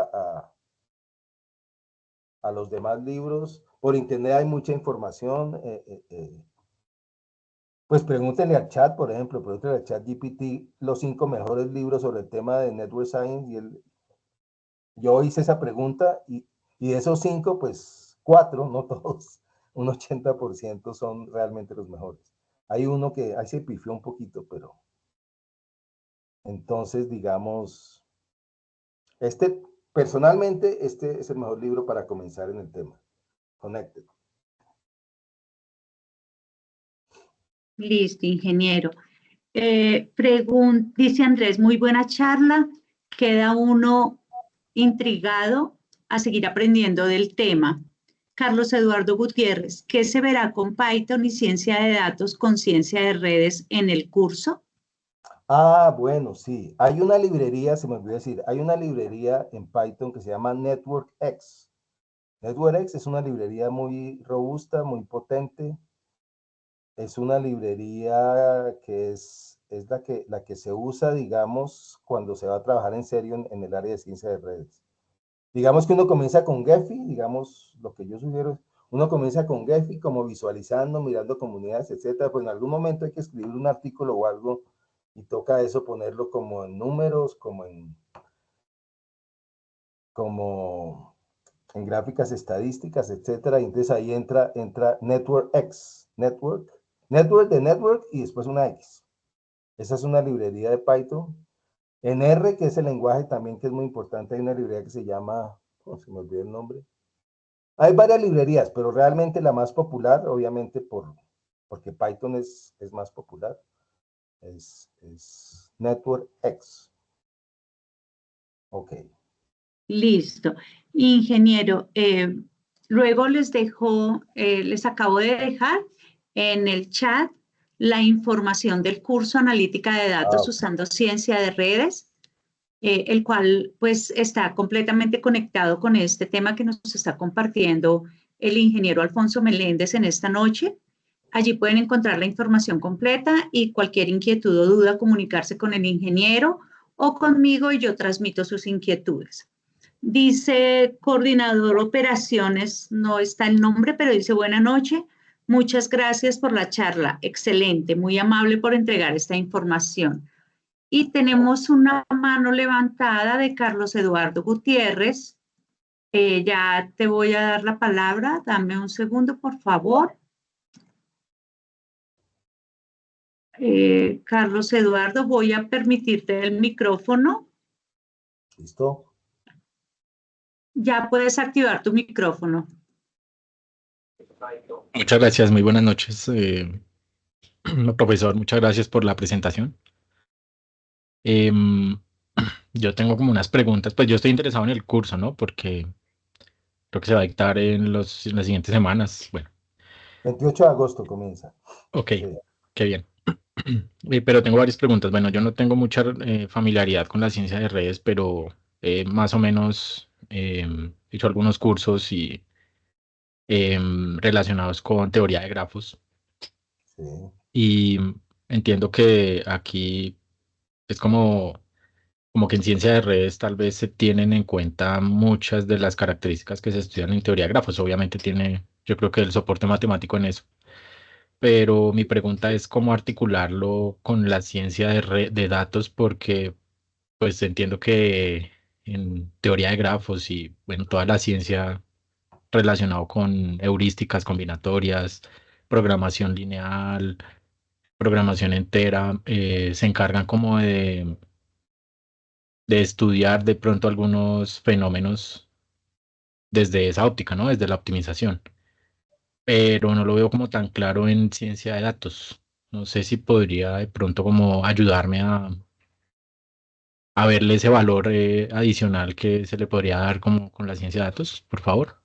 a los demás libros. Por internet hay mucha información. Pues pregúntenle al chat, por ejemplo, pregúntenle al chat GPT los 5 mejores libros sobre el tema de Network Science. Yo hice esa pregunta y de esos 5, pues 4, no todos, un 80% son realmente los mejores. Hay uno que ahí se pifió un poquito, pero entonces, digamos, personalmente, este es el mejor libro para comenzar en el tema. Connected. Listo, ingeniero. Dice Andrés, muy buena charla. Queda uno intrigado a seguir aprendiendo del tema. Carlos Eduardo Gutiérrez, ¿qué se verá con Python y ciencia de datos con ciencia de redes en el curso? Ah, bueno, sí. Hay una librería, se me olvidó decir, hay una librería en Python que se llama NetworkX. NetworkX es una librería muy robusta, muy potente. Es una librería que es la que se usa, digamos, cuando se va a trabajar en serio en el área de ciencia de redes. Digamos que uno comienza con Gephi, digamos, lo que yo sugiero es, uno comienza con Gephi como visualizando, mirando comunidades, etcétera, pues en algún momento hay que escribir un artículo o algo y toca eso ponerlo como en números, como en gráficas estadísticas, etcétera, y entonces ahí entra NetworkX, Network de Network y después una X. Esa es una librería de Python. En R, que es el lenguaje también que es muy importante, hay una librería que se llama, oh, se me olvidó el nombre. Hay varias librerías, pero realmente la más popular, obviamente porque Python es más popular, es NetworkX. Ok. Listo. Ingeniero, luego les acabo de dejar en el chat la información del curso Analítica de Datos Ok. usando ciencia de redes, el cual pues está completamente conectado con este tema que nos está compartiendo el ingeniero Alfonso Meléndez en esta noche. Allí pueden encontrar la información completa y cualquier inquietud o duda comunicarse con el ingeniero o conmigo y yo transmito sus inquietudes. Dice coordinador operaciones, no está el nombre, pero dice buena noche. Muchas gracias por la charla. Excelente, muy amable por entregar esta información. Y tenemos una mano levantada de Carlos Eduardo Gutiérrez. Ya te voy a dar la palabra. Dame un segundo, por favor. Carlos Eduardo, voy a permitirte el micrófono. ¿Listo? Ya puedes activar tu micrófono. Muchas gracias, muy buenas noches, profesor, muchas gracias por la presentación. Em, yo tengo como unas preguntas, pues yo estoy interesado en el curso, ¿no? Porque creo que se va a dictar en las siguientes semanas. Bueno, 28 de agosto comienza. ok, Sí. qué bien. Pero tengo varias preguntas. Bueno, yo no tengo mucha familiaridad con la ciencia de redes, pero más o menos he hecho algunos cursos y relacionados con teoría de grafos. Sí. Y entiendo que aquí es como que en ciencia de redes tal vez se tienen en cuenta muchas de las características que se estudian en teoría de grafos. Obviamente tiene, yo creo que el soporte matemático en eso. Pero mi pregunta es cómo articularlo con la ciencia de datos, porque pues entiendo que en teoría de grafos y bueno, toda la ciencia relacionada con heurísticas combinatorias, programación lineal, programación entera, se encargan como de estudiar de pronto algunos fenómenos desde esa óptica, ¿no? Desde la optimización. Pero no lo veo como tan claro en ciencia de datos. No sé si podría de pronto como ayudarme a verle ese valor adicional que se le podría dar como con la ciencia de datos, por favor.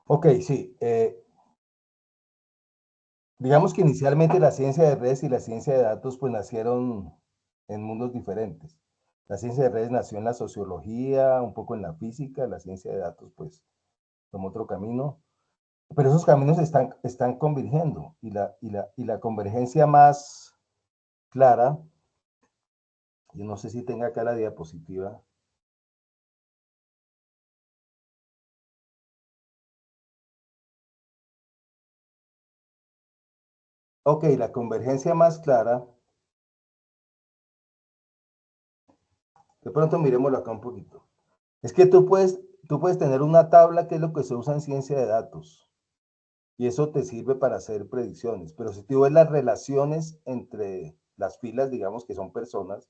Ok, sí. Digamos que inicialmente la ciencia de redes y la ciencia de datos pues nacieron en mundos diferentes. La ciencia de redes nació en la sociología, un poco en la física, la ciencia de datos pues tomó otro camino, pero esos caminos están convergiendo y la convergencia más clara, yo no sé si tenga acá la diapositiva, Ok, la convergencia más clara. De pronto miremoslo acá un poquito. Es que tú puedes tener una tabla que es lo que se usa en ciencia de datos. Y eso te sirve para hacer predicciones. Pero si tú ves las relaciones entre las filas, digamos que son personas,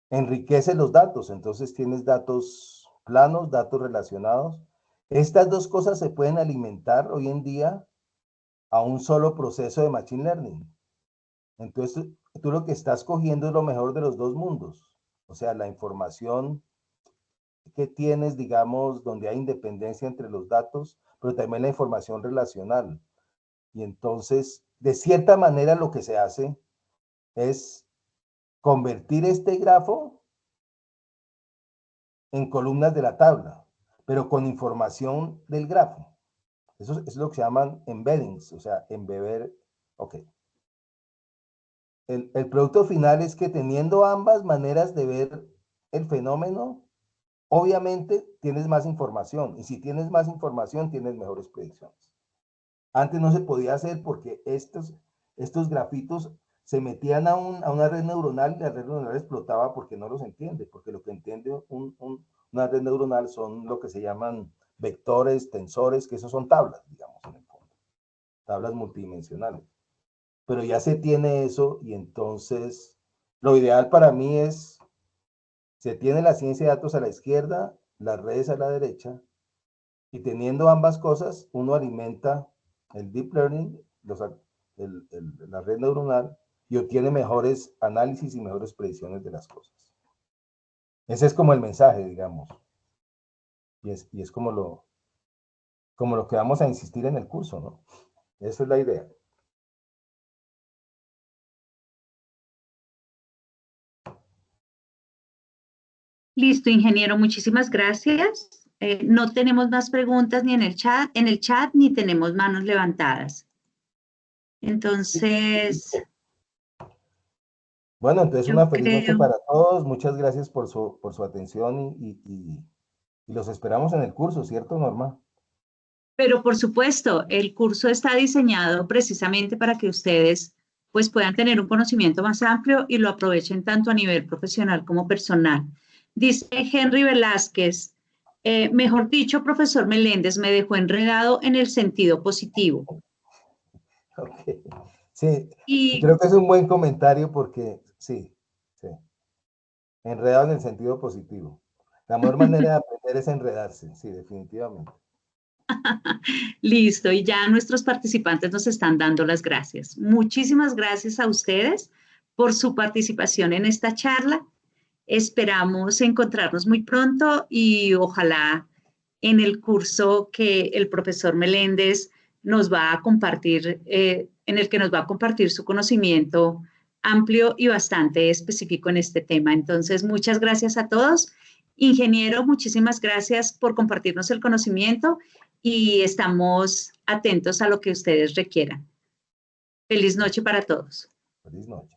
enriquece los datos. Entonces tienes datos planos, datos relacionados. Estas dos cosas se pueden alimentar hoy en día a un solo proceso de Machine Learning. Entonces, tú lo que estás cogiendo es lo mejor de los dos mundos. O sea, la información que tienes, digamos, donde hay independencia entre los datos, pero también la información relacional. Y entonces, de cierta manera, lo que se hace es convertir este grafo en columnas de la tabla, pero con información del grafo. Eso es lo que se llaman embeddings, o sea, embeber. Ok. El producto final es que teniendo ambas maneras de ver el fenómeno, obviamente tienes más información. Y si tienes más información, tienes mejores predicciones. Antes no se podía hacer porque estos grafitos se metían a una red neuronal y la red neuronal explotaba porque no los entiende, porque lo que entiende una red neuronal son lo que se llaman vectores, tensores, que esos son tablas, digamos, en el fondo. Tablas multidimensionales. Pero ya se tiene eso y entonces lo ideal para mí es, se tiene la ciencia de datos a la izquierda, las redes a la derecha, y teniendo ambas cosas, uno alimenta el deep learning, la red neuronal, y obtiene mejores análisis y mejores predicciones de las cosas. Ese es como el mensaje, digamos. Y es como lo que vamos a insistir en el curso, ¿no? Esa es la idea. Listo, ingeniero, muchísimas gracias. No tenemos más preguntas ni en el chat ni tenemos manos levantadas. Entonces, bueno, entonces una feliz noche creo... para todos. Muchas gracias por su atención y los esperamos en el curso, ¿cierto, Norma? Pero por supuesto, el curso está diseñado precisamente para que ustedes pues puedan tener un conocimiento más amplio y lo aprovechen tanto a nivel profesional como personal. Dice Henry Velázquez, mejor dicho, profesor Meléndez, me dejó enredado en el sentido positivo. Okay. Sí, Y creo que es un buen comentario porque sí, enredado en el sentido positivo. La mejor manera de aprender es enredarse, sí, definitivamente. listo, y ya nuestros participantes nos están dando las gracias. Muchísimas gracias a ustedes por su participación en esta charla. Esperamos encontrarnos muy pronto y ojalá en el curso que el profesor Meléndez nos va a compartir, en el que nos va a compartir su conocimiento amplio y bastante específico en este tema. Entonces, muchas gracias a todos. Ingeniero, muchísimas gracias por compartirnos el conocimiento y estamos atentos a lo que ustedes requieran. Feliz noche para todos. Feliz noche.